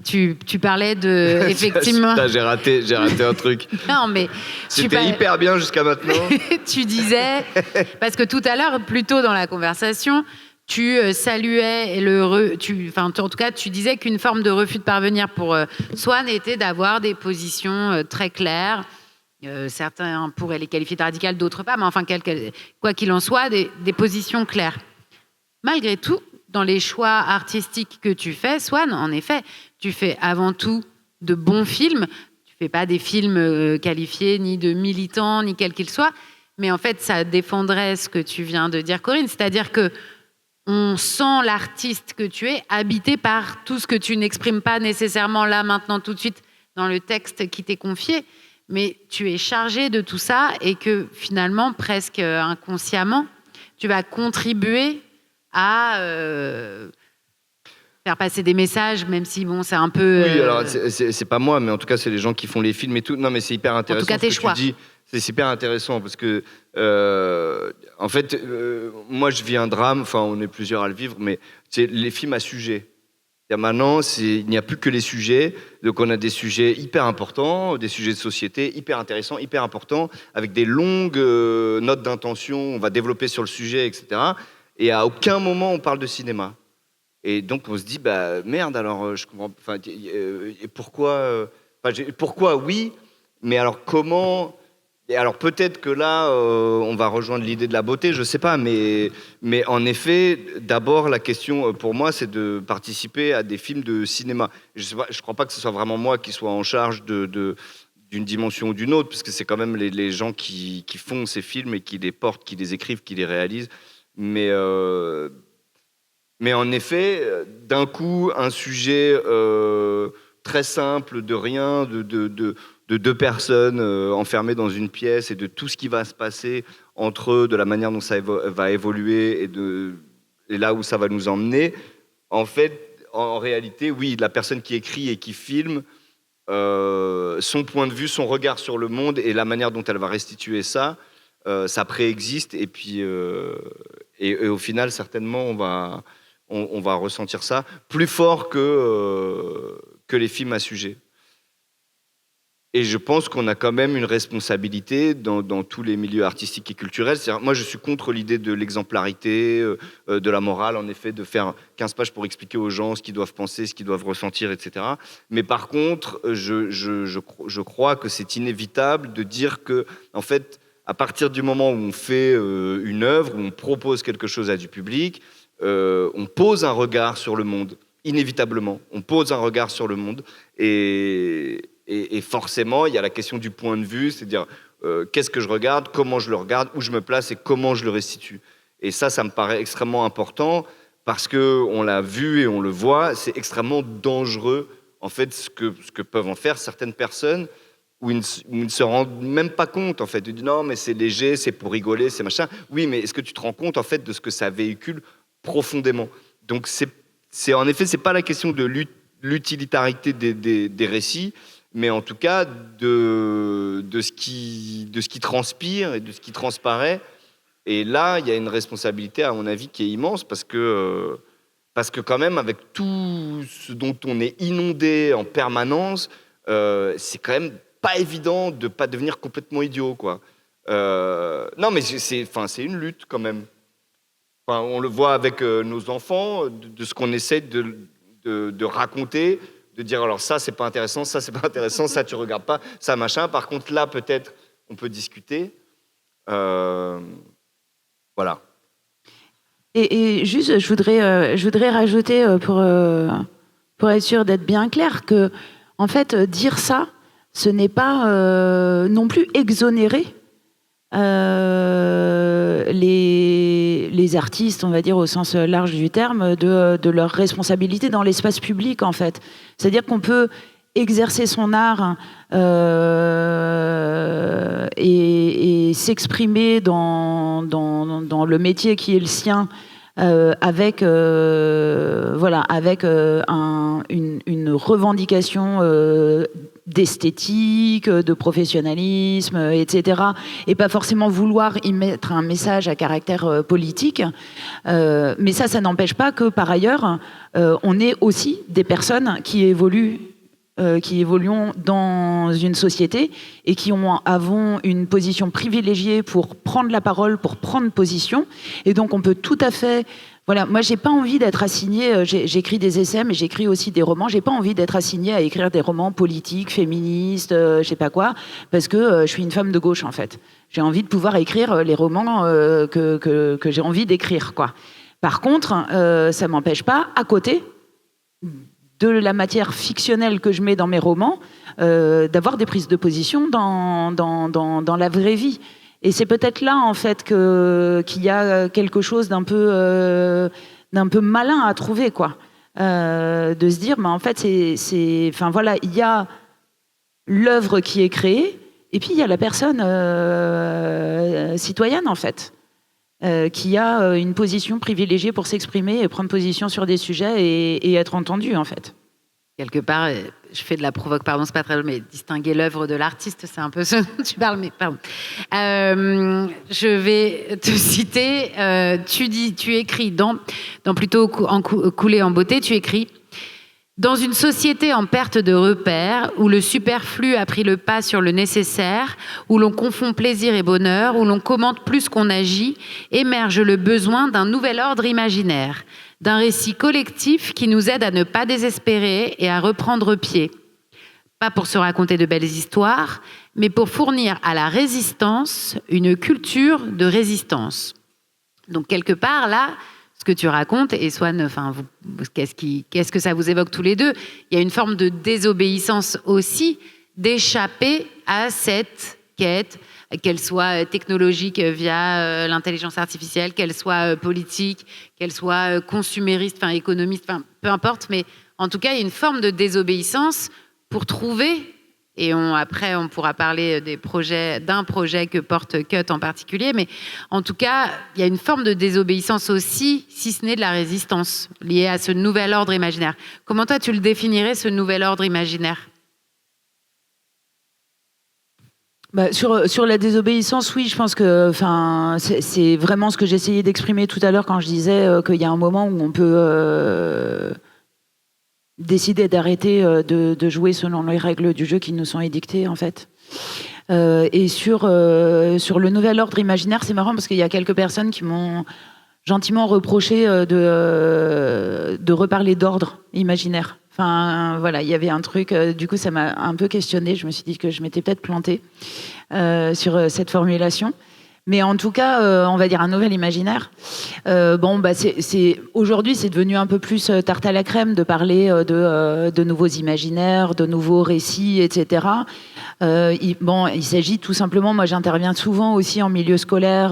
Tu parlais de... Effectivement... J'ai raté un truc. Non, mais... C'était hyper bien jusqu'à maintenant. Tu disais... Parce que tout à l'heure, plus tôt dans la conversation, tu saluais en tout cas, tu disais qu'une forme de refus de parvenir pour Swan était d'avoir des positions très claires. Certains pourraient les qualifier de radicales, d'autres pas, mais enfin, quoi qu'il en soit, des positions claires. Malgré tout, dans les choix artistiques que tu fais, Swan, en effet, tu fais avant tout de bons films. Tu fais pas des films qualifiés ni de militants, ni quels qu'ils soient. Mais en fait, ça défendrait ce que tu viens de dire, Corinne. C'est-à-dire que on sent l'artiste que tu es habité par tout ce que tu n'exprimes pas nécessairement là, maintenant, tout de suite, dans le texte qui t'est confié. Mais tu es chargé de tout ça et que finalement, presque inconsciemment, tu vas contribuer à faire passer des messages, même si bon, c'est un peu... Oui, alors c'est pas moi, mais en tout cas, c'est les gens qui font les films et tout. Non, mais c'est hyper intéressant. En tout cas, tes choix. Tu dis. C'est super intéressant parce que, en fait, moi, je vis un drame. Enfin, on est plusieurs à le vivre, mais c'est les films à sujet. Maintenant, il n'y a plus que les sujets. Donc, on a des sujets hyper importants, des sujets de société hyper intéressants, hyper importants, avec des longues notes d'intention. On va développer sur le sujet, etc. Et à aucun moment, on parle de cinéma. Et donc, on se dit, bah merde, alors, je comprends. Enfin, pourquoi pourquoi oui, mais alors comment? Et alors peut-être que là, on va rejoindre l'idée de la beauté, je sais pas, mais en effet, d'abord la question pour moi, c'est de participer à des films de cinéma. Je crois pas que ce soit vraiment moi qui soit en charge d'une dimension ou d'une autre, parce que c'est quand même les gens qui font ces films et qui les portent, qui les écrivent, qui les réalisent. Mais en effet, d'un coup, un sujet très simple, de rien, de deux personnes enfermées dans une pièce et de tout ce qui va se passer entre eux, de la manière dont ça va évoluer et là où ça va nous emmener. En fait, en réalité, oui, la personne qui écrit et qui filme, son point de vue, son regard sur le monde et la manière dont elle va restituer ça, ça préexiste. Et puis, et au final, certainement, on va ressentir ça plus fort que les films à sujet. Et je pense qu'on a quand même une responsabilité dans tous les milieux artistiques et culturels. Moi, je suis contre l'idée de l'exemplarité, de la morale, en effet, de faire 15 pages pour expliquer aux gens ce qu'ils doivent penser, ce qu'ils doivent ressentir, etc. Mais par contre, je crois que c'est inévitable de dire que, en fait, à partir du moment où on fait une œuvre, où on propose quelque chose à du public, on pose un regard sur le monde. Inévitablement, on pose un regard sur le monde. Et forcément, il y a la question du point de vue, c'est-à-dire qu'est-ce que je regarde, comment je le regarde, où je me place et comment je le restitue. Et ça me paraît extrêmement important parce qu'on l'a vu et on le voit, c'est extrêmement dangereux, en fait, ce que peuvent en faire certaines personnes où ils ne se rendent même pas compte, en fait. Ils disent non, mais c'est léger, c'est pour rigoler, c'est machin. Oui, mais est-ce que tu te rends compte, en fait, de ce que ça véhicule profondément? Donc, en effet, c'est pas la question de l'utilitarité des récits, mais en tout cas de ce qui transpire et de ce qui transparaît. Et là, il y a une responsabilité, à mon avis, qui est immense, parce que quand même, avec tout ce dont on est inondé en permanence, c'est quand même pas évident de pas devenir complètement idiot, quoi. Non, mais c'est une lutte, quand même. Enfin, on le voit avec nos enfants, de ce qu'on essaie de raconter, de dire alors ça c'est pas intéressant, ça c'est pas intéressant, ça tu regardes pas, ça machin. Par contre là peut-être on peut discuter. Voilà. Et juste je voudrais rajouter pour être sûr d'être bien clair que en fait dire ça, ce n'est pas non plus exonérer les artistes, on va dire au sens large du terme, de leur responsabilité dans l'espace public, en fait. C'est-à-dire qu'on peut exercer son art et s'exprimer dans le métier qui est le sien avec une revendication d'esthétique, de professionnalisme, etc. Et pas forcément vouloir y mettre un message à caractère politique. Mais ça n'empêche pas que, par ailleurs, on est aussi des personnes qui évoluent dans une société et qui avons une position privilégiée pour prendre la parole, pour prendre position. Et donc, on peut tout à fait... Voilà, moi, j'ai pas envie d'être assignée... J'écris des essais, mais j'écris aussi des romans. J'ai pas envie d'être assignée à écrire des romans politiques, féministes, je sais pas quoi, parce que je suis une femme de gauche, en fait. J'ai envie de pouvoir écrire les romans que j'ai envie d'écrire, quoi. Par contre, ça m'empêche pas, à côté de la matière fictionnelle que je mets dans mes romans, d'avoir des prises de position dans la vraie vie. Et c'est peut-être là, en fait, qu'il y a quelque chose d'un peu malin à trouver, quoi. De se dire, mais en fait, enfin voilà, il y a l'œuvre qui est créée, et puis il y a la personne citoyenne, en fait, qui a une position privilégiée pour s'exprimer et prendre position sur des sujets et être entendue, en fait. Quelque part, je fais de la provoque, pardon, c'est pas très drôle, mais distinguer l'œuvre de l'artiste, c'est un peu ce dont tu parles, mais pardon. Je vais te citer, tu écris dans plutôt Couler en beauté, tu écris: dans une société en perte de repères, où le superflu a pris le pas sur le nécessaire, où l'on confond plaisir et bonheur, où l'on commente plus qu'on agit, émerge le besoin d'un nouvel ordre imaginaire, d'un récit collectif qui nous aide à ne pas désespérer et à reprendre pied. Pas pour se raconter de belles histoires, mais pour fournir à la résistance une culture de résistance. Donc quelque part, là, ce que tu racontes, et Swan, enfin, qu'est-ce que ça vous évoque tous les deux? Il y a une forme de désobéissance aussi, d'échapper à cette quête, qu'elle soit technologique via l'intelligence artificielle, qu'elle soit politique, qu'elle soit consumériste, enfin économiste, enfin peu importe, mais en tout cas, il y a une forme de désobéissance pour trouver, et après on pourra parler d'un projet que porte Cut en particulier, mais en tout cas, il y a une forme de désobéissance aussi, si ce n'est de la résistance, liée à ce nouvel ordre imaginaire. Comment toi, tu le définirais, ce nouvel ordre imaginaire ? Sur la désobéissance, oui, je pense que c'est vraiment ce que j'essayais d'exprimer tout à l'heure quand je disais qu'il y a un moment où on peut décidé d'arrêter de jouer selon les règles du jeu qui nous sont édictées, en fait. Et sur le nouvel ordre imaginaire, c'est marrant parce qu'il y a quelques personnes qui m'ont gentiment reproché de reparler d'ordre imaginaire. Enfin, voilà, il y avait un truc, du coup, ça m'a un peu questionné. Je me suis dit que je m'étais peut-être plantée sur cette formulation. Mais en tout cas, on va dire un nouvel imaginaire. Aujourd'hui, c'est devenu un peu plus tarte à la crème de parler de nouveaux imaginaires, de nouveaux récits, etc. Il s'agit tout simplement, moi j'interviens souvent aussi en milieu scolaire,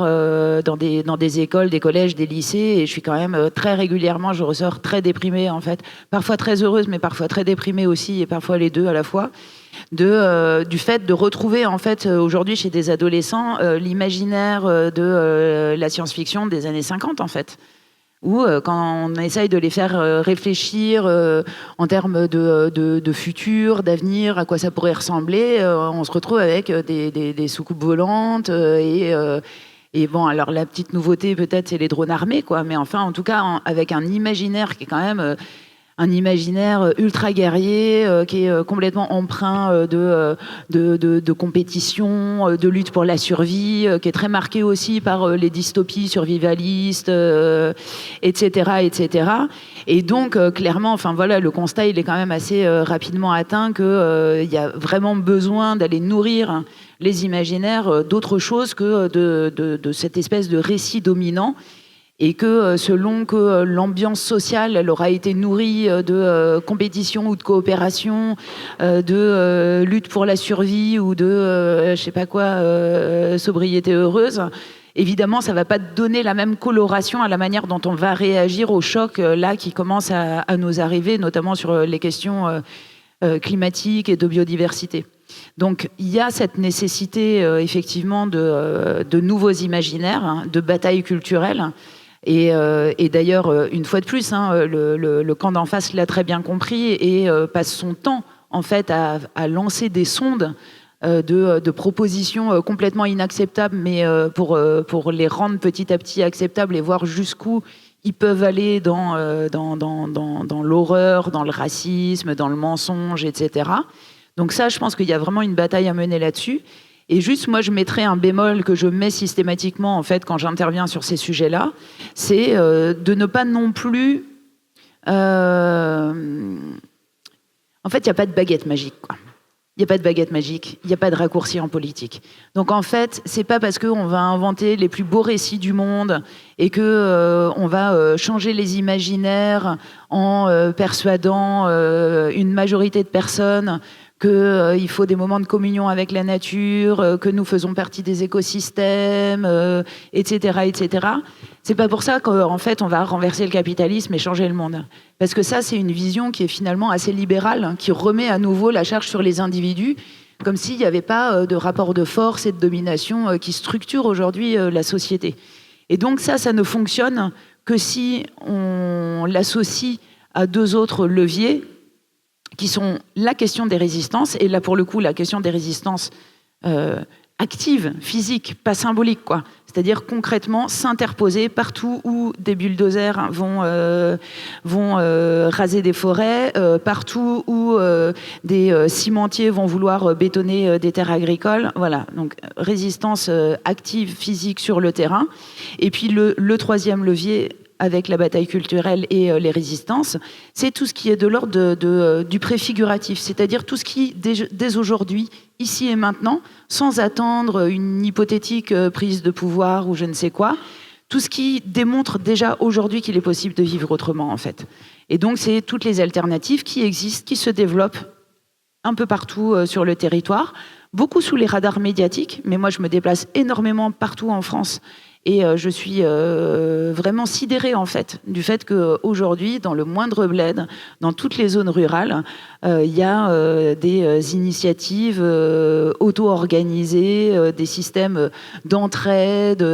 dans des écoles, des collèges, des lycées, et je suis quand même très régulièrement, je ressors très déprimée en fait. Parfois très heureuse, mais parfois très déprimée aussi, et parfois les deux à la fois. Du fait de retrouver en fait aujourd'hui chez des adolescents l'imaginaire de la science-fiction des années 50 en fait, où quand on essaye de les faire réfléchir en termes de futur, d'avenir, à quoi ça pourrait ressembler, on se retrouve avec des soucoupes volantes et bon, alors la petite nouveauté peut-être c'est les drones armés quoi, mais enfin en tout cas avec un imaginaire qui est quand même un imaginaire ultra guerrier qui est complètement empreint de compétition, de lutte pour la survie, qui est très marqué aussi par les dystopies survivalistes, etc., etc. Et donc, clairement, enfin voilà, le constat, il est quand même assez rapidement atteint qu'il y a vraiment besoin d'aller nourrir les imaginaires d'autre chose que de cette espèce de récit dominant. Et que selon que l'ambiance sociale elle aura été nourrie de compétition ou de coopération, de lutte pour la survie ou de je sais pas quoi, sobriété heureuse, évidemment ça va pas donner la même coloration à la manière dont on va réagir au choc là qui commence à nous arriver, notamment sur les questions climatiques et de biodiversité. Donc il y a cette nécessité effectivement de nouveaux imaginaires, hein, de batailles culturelles. Et d'ailleurs, une fois de plus, hein, le camp d'en face l'a très bien compris et passe son temps en fait à lancer des sondes de propositions complètement inacceptables, mais pour les rendre petit à petit acceptables et voir jusqu'où ils peuvent aller dans l'horreur, dans le racisme, dans le mensonge, etc. Donc ça, je pense qu'il y a vraiment une bataille à mener là-dessus. Et juste, moi, je mettrais un bémol que je mets systématiquement, en fait, quand j'interviens sur ces sujets-là, c'est de ne pas non plus... En fait, il n'y a pas de baguette magique, quoi. Il n'y a pas de baguette magique, il n'y a pas de raccourci en politique. Donc en fait, c'est pas parce qu'on va inventer les plus beaux récits du monde et que on va changer les imaginaires en persuadant une majorité de personnes qu'il faut des moments de communion avec la nature, que nous faisons partie des écosystèmes, etc., etc. C'est pas pour ça qu'en fait on va renverser le capitalisme et changer le monde. Parce que ça, c'est une vision qui est finalement assez libérale, qui remet à nouveau la charge sur les individus, comme s'il n'y avait pas de rapport de force et de domination qui structure aujourd'hui la société. Et donc ça ne fonctionne que si on l'associe à deux autres leviers, qui sont la question des résistances, et là pour le coup la question des résistances actives, physiques, pas symboliques, quoi. C'est-à-dire concrètement s'interposer partout où des bulldozers vont raser des forêts, partout où des cimentiers vont vouloir bétonner des terres agricoles. Voilà, donc résistance active, physique sur le terrain. Et puis le troisième levier, avec la bataille culturelle et les résistances, c'est tout ce qui est de l'ordre du préfiguratif, c'est-à-dire tout ce qui, dès aujourd'hui, ici et maintenant, sans attendre une hypothétique prise de pouvoir ou je ne sais quoi, tout ce qui démontre déjà aujourd'hui qu'il est possible de vivre autrement, en fait. Et donc, c'est toutes les alternatives qui existent, qui se développent un peu partout sur le territoire, beaucoup sous les radars médiatiques, mais moi, je me déplace énormément partout en France. Et je suis vraiment sidérée, en fait, du fait qu'aujourd'hui, dans le moindre bled, dans toutes les zones rurales, il y a des initiatives auto-organisées, des systèmes d'entraide,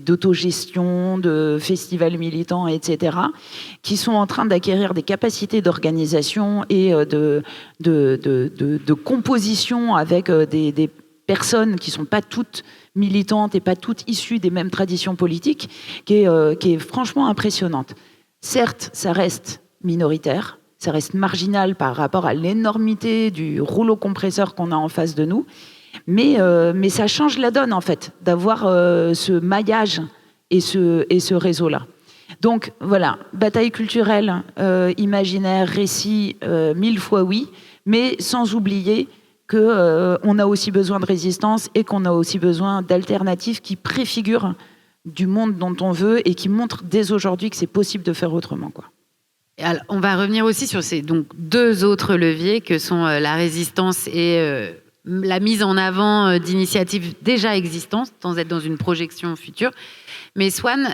d'autogestion, de festivals militants, etc., qui sont en train d'acquérir des capacités d'organisation et de composition avec des personnes qui ne sont pas toutes militantes et pas toutes issues des mêmes traditions politiques, qui est franchement impressionnante. Certes, ça reste minoritaire, ça reste marginal par rapport à l'énormité du rouleau compresseur qu'on a en face de nous, mais ça change la donne en fait, d'avoir ce maillage et ce réseau-là. Donc voilà, bataille culturelle, imaginaire, récit, 1000 fois oui, mais sans oublier qu'on a aussi besoin de résistance et qu'on a aussi besoin d'alternatives qui préfigurent du monde dont on veut et qui montrent dès aujourd'hui que c'est possible de faire autrement, quoi. Alors, on va revenir aussi sur ces donc, 2 autres leviers que sont la résistance et la mise en avant d'initiatives déjà existantes, sans être dans une projection future. Mais Swan,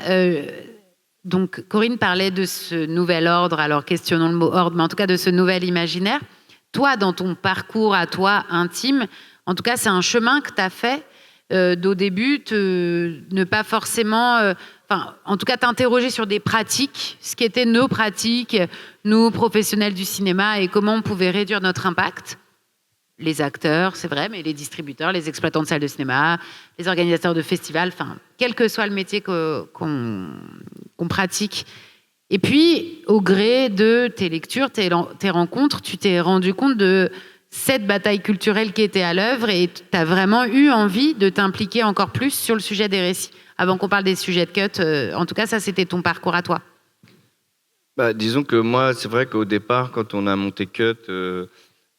donc Corinne parlait de ce nouvel ordre, alors questionnons le mot ordre, mais en tout cas de ce nouvel imaginaire. Toi, dans ton parcours à toi intime, en tout cas, c'est un chemin que tu as fait d'au début, ne pas forcément... en tout cas, t'interroger sur des pratiques, ce qui étaient nos pratiques, nous, professionnels du cinéma, et comment on pouvait réduire notre impact. Les acteurs, c'est vrai, mais les distributeurs, les exploitants de salles de cinéma, les organisateurs de festivals, quel que soit le métier qu'on pratique. Et puis, au gré de tes lectures, tes rencontres, tu t'es rendu compte de cette bataille culturelle qui était à l'œuvre et tu as vraiment eu envie de t'impliquer encore plus sur le sujet des récits. Avant qu'on parle des sujets de cut, en tout cas, ça, c'était ton parcours à toi. Disons que moi, c'est vrai qu'au départ, quand on a monté Cut,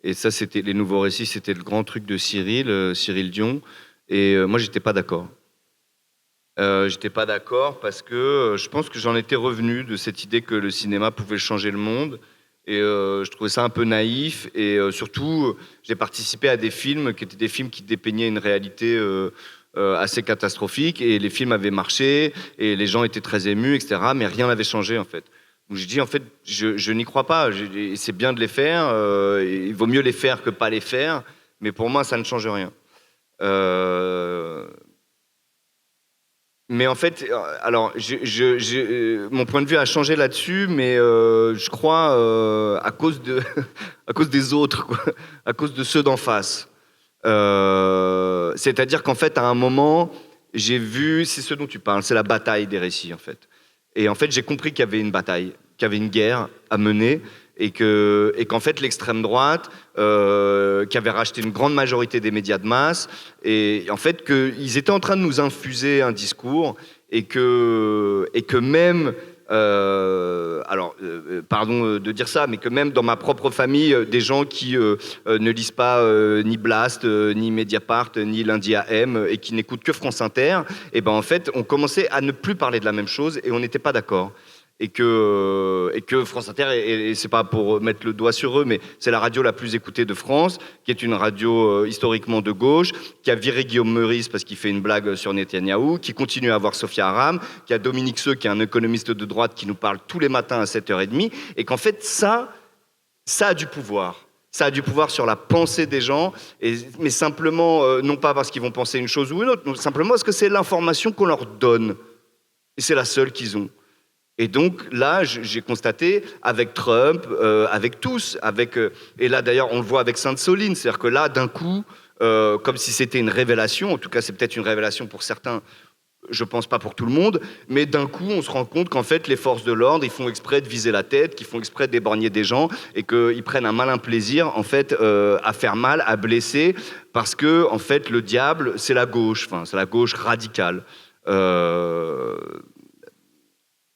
et ça, c'était les nouveaux récits, c'était le grand truc de Cyril Dion, et moi, j'étais pas d'accord. J'étais pas d'accord parce que je pense que j'en étais revenu de cette idée que le cinéma pouvait changer le monde. Et je trouvais ça un peu naïf. Et surtout, j'ai participé à des films qui étaient des films qui dépeignaient une réalité assez catastrophique. Et les films avaient marché, et les gens étaient très émus, etc. Mais rien n'avait changé, en fait. Donc je dis, en fait, je n'y crois pas. C'est bien de les faire. Il vaut mieux les faire que pas les faire. Mais pour moi, ça ne change rien. Mais en fait, alors, mon point de vue a changé là-dessus, mais je crois à cause des autres, quoi, à cause de ceux d'en face. C'est-à-dire qu'en fait, à un moment, j'ai vu, c'est ce dont tu parles, c'est la bataille des récits, en fait. Et en fait, j'ai compris qu'il y avait une bataille, qu'il y avait une guerre à mener, et qu'en fait l'extrême droite, qui avait racheté une grande majorité des médias de masse, et en fait qu'ils étaient en train de nous infuser un discours, et que même, pardon de dire ça, mais que même dans ma propre famille, des gens qui ne lisent pas ni Blast, ni Mediapart, ni Lundi AM, et qui n'écoutent que France Inter, et ben en fait on commençait à ne plus parler de la même chose, et on n'était pas d'accord. Et que France Inter, et c'est pas pour mettre le doigt sur eux, mais c'est la radio la plus écoutée de France, qui est une radio historiquement de gauche, qui a viré Guillaume Meurice parce qu'il fait une blague sur Netanyahou, qui continue à avoir Sophia Aram, qui a Dominique Seux, qui est un économiste de droite, qui nous parle tous les matins à 7h30, et qu'en fait, ça a du pouvoir. Ça a du pouvoir sur la pensée des gens, mais simplement, non pas parce qu'ils vont penser une chose ou une autre, non, simplement parce que c'est l'information qu'on leur donne. Et c'est la seule qu'ils ont. Et donc là, j'ai constaté avec Trump, avec tous, et là d'ailleurs on le voit avec Sainte-Soline, c'est-à-dire que là d'un coup, comme si c'était une révélation, en tout cas c'est peut-être une révélation pour certains, je pense pas pour tout le monde, mais d'un coup on se rend compte qu'en fait les forces de l'ordre, ils font exprès de viser la tête, qu'ils font exprès d'éborgner des gens, et qu'ils prennent un malin plaisir en fait à faire mal, à blesser, parce que en fait le diable c'est la gauche, c'est la gauche radicale.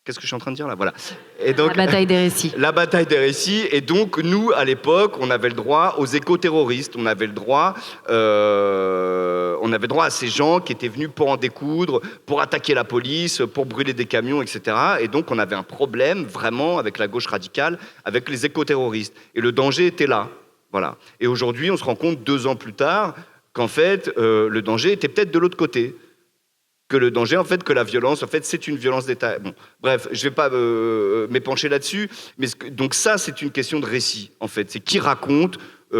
Qu'est-ce que je suis en train de dire là ? Voilà. Et donc, la bataille des récits. La bataille des récits. Et donc, nous, à l'époque, on avait le droit aux éco-terroristes. On avait le droit à ces gens qui étaient venus pour en découdre, pour attaquer la police, pour brûler des camions, etc. Et donc, on avait un problème, vraiment, avec la gauche radicale, avec les éco-terroristes. Et le danger était là. Voilà. Et aujourd'hui, on se rend compte, 2 ans plus tard, qu'en fait, le danger était peut-être de l'autre côté. Que le danger, en fait, que la violence, en fait, c'est une violence d'État. Bon, bref, je ne vais pas m'épancher là-dessus, mais donc ça, c'est une question de récit, en fait. C'est qui raconte où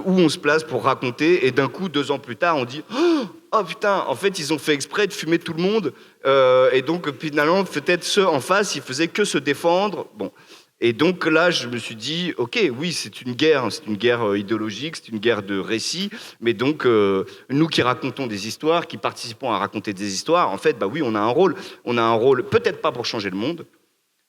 on se place pour raconter, et d'un coup, 2 ans plus tard, on dit « Oh putain, en fait, ils ont fait exprès de fumer tout le monde, et donc, finalement, peut-être ceux en face, ils faisaient que se défendre. » Bon. Et donc là, je me suis dit, ok, oui, c'est une guerre idéologique, c'est une guerre de récits, mais donc nous qui racontons des histoires, qui participons à raconter des histoires, en fait, bah oui, on a un rôle, peut-être pas pour changer le monde,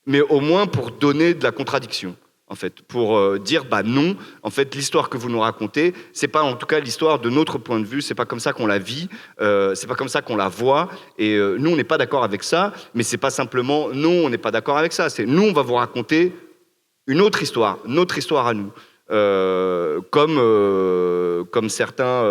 mais au moins pour donner de la contradiction. En fait, pour dire non, en fait, l'histoire que vous nous racontez, c'est pas en tout cas l'histoire de notre point de vue, c'est pas comme ça qu'on la vit, c'est pas comme ça qu'on la voit, et nous on n'est pas d'accord avec ça, mais c'est pas simplement non, on n'est pas d'accord avec ça, c'est nous on va vous raconter une autre histoire, notre histoire à nous, comme certains,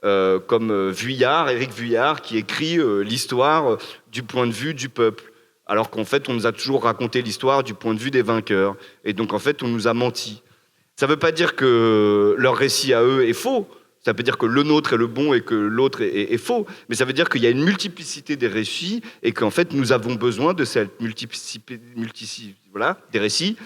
comme Vuillard, Éric Vuillard, qui écrit l'histoire du point de vue du peuple. Alors qu'en fait, on nous a toujours raconté l'histoire du point de vue des vainqueurs. Et donc, en fait, on nous a menti. Ça ne veut pas dire que leur récit à eux est faux. Ça veut dire que le nôtre est le bon et que l'autre est faux. Mais ça veut dire qu'il y a une multiplicité des récits et qu'en fait, nous avons besoin de cette multiplicité des récits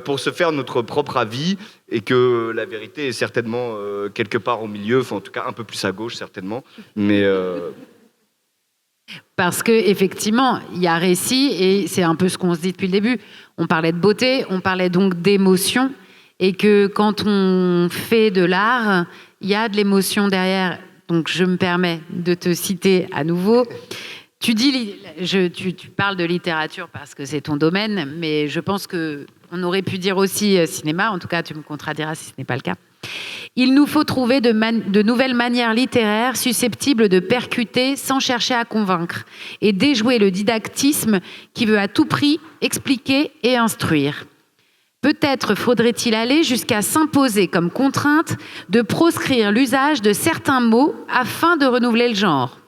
pour se faire notre propre avis et que la vérité est certainement quelque part au milieu, enfin, en tout cas un peu plus à gauche, certainement. Mais... Parce qu'effectivement, il y a récit, et c'est un peu ce qu'on se dit depuis le début. On parlait de beauté, on parlait donc d'émotion, et que quand on fait de l'art, il y a de l'émotion derrière. Donc je me permets de te citer à nouveau. Tu parles de littérature parce que c'est ton domaine, mais je pense qu'on aurait pu dire aussi cinéma, en tout cas tu me contrediras si ce n'est pas le cas. Il nous faut trouver de nouvelles manières littéraires susceptibles de percuter sans chercher à convaincre et déjouer le didactisme qui veut à tout prix expliquer et instruire. Peut-être faudrait-il aller jusqu'à s'imposer comme contrainte de proscrire l'usage de certains mots afin de renouveler le genre.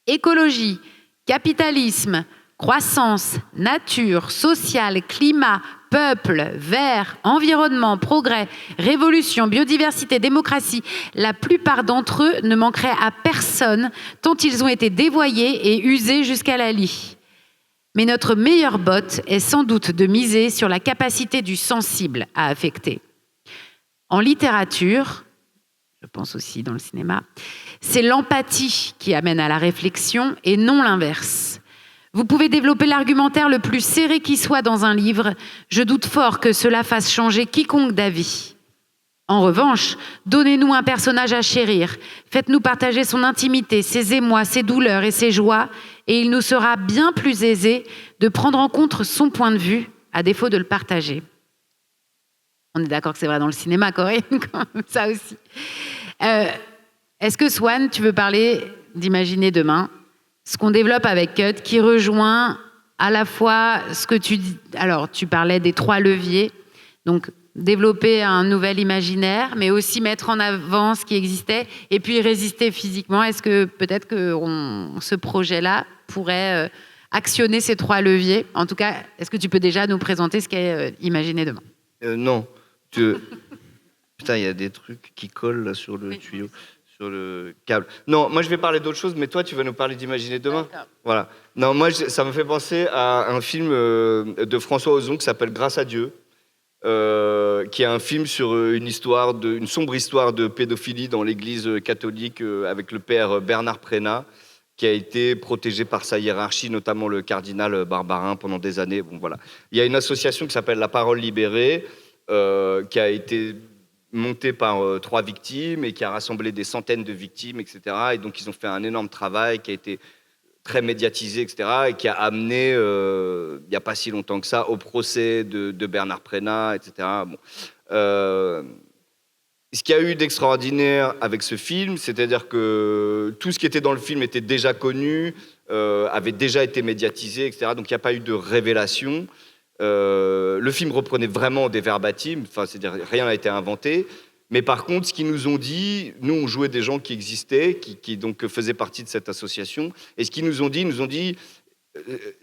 Écologie, capitalisme, croissance, nature, social, climat, peuple, vert, environnement, progrès, révolution, biodiversité, démocratie, la plupart d'entre eux ne manqueraient à personne tant ils ont été dévoyés et usés jusqu'à la lie. Mais notre meilleure botte est sans doute de miser sur la capacité du sensible à affecter. En littérature, je pense aussi dans le cinéma, c'est l'empathie qui amène à la réflexion et non l'inverse. Vous pouvez développer l'argumentaire le plus serré qui soit dans un livre. Je doute fort que cela fasse changer quiconque d'avis. En revanche, donnez-nous un personnage à chérir. Faites-nous partager son intimité, ses émois, ses douleurs et ses joies. Et il nous sera bien plus aisé de prendre en compte son point de vue, à défaut de le partager. On est d'accord que c'est vrai dans le cinéma, Corinne, ça aussi. Est-ce que, Swan, tu veux parler d'Imaginer demain ? Ce qu'on développe avec Cut, qui rejoint à la fois ce que tu dis. Alors, tu parlais des 3 leviers. Donc, développer un nouvel imaginaire, mais aussi mettre en avant ce qui existait, et puis résister physiquement. Est-ce que peut-être que ce projet-là pourrait actionner ces 3 leviers ? En tout cas, est-ce que tu peux déjà nous présenter ce qu'est Imaginer demain ? Non. Putain, il y a des trucs qui collent là, sur le tuyau. Sur le câble. Non, moi je vais parler d'autre chose, mais toi tu vas nous parler d'Imaginer demain. Voilà. Non, moi ça me fait penser à un film de François Ozon qui s'appelle Grâce à Dieu, qui est un film sur une sombre histoire de pédophilie dans l'Église catholique avec le père Bernard Prénat, qui a été protégé par sa hiérarchie, notamment le cardinal Barbarin pendant des années. Bon voilà. Il y a une association qui s'appelle La Parole Libérée, qui a été monté par 3 victimes et qui a rassemblé des centaines de victimes, etc. Et donc, ils ont fait un énorme travail qui a été très médiatisé, etc. et qui a amené, il n'y a pas si longtemps que ça, au procès de Bernard Prénat, etc. Bon. Ce qu'il y a eu d'extraordinaire avec ce film, c'est-à-dire que tout ce qui était dans le film était déjà connu, avait déjà été médiatisé, etc. Donc, il n'y a pas eu de révélation. Le film reprenait vraiment des verbatim, c'est-à-dire rien n'a été inventé, mais par contre ce qu'ils nous ont dit, nous on jouait des gens qui existaient, qui donc faisaient partie de cette association, et ce qu'ils nous ont dit,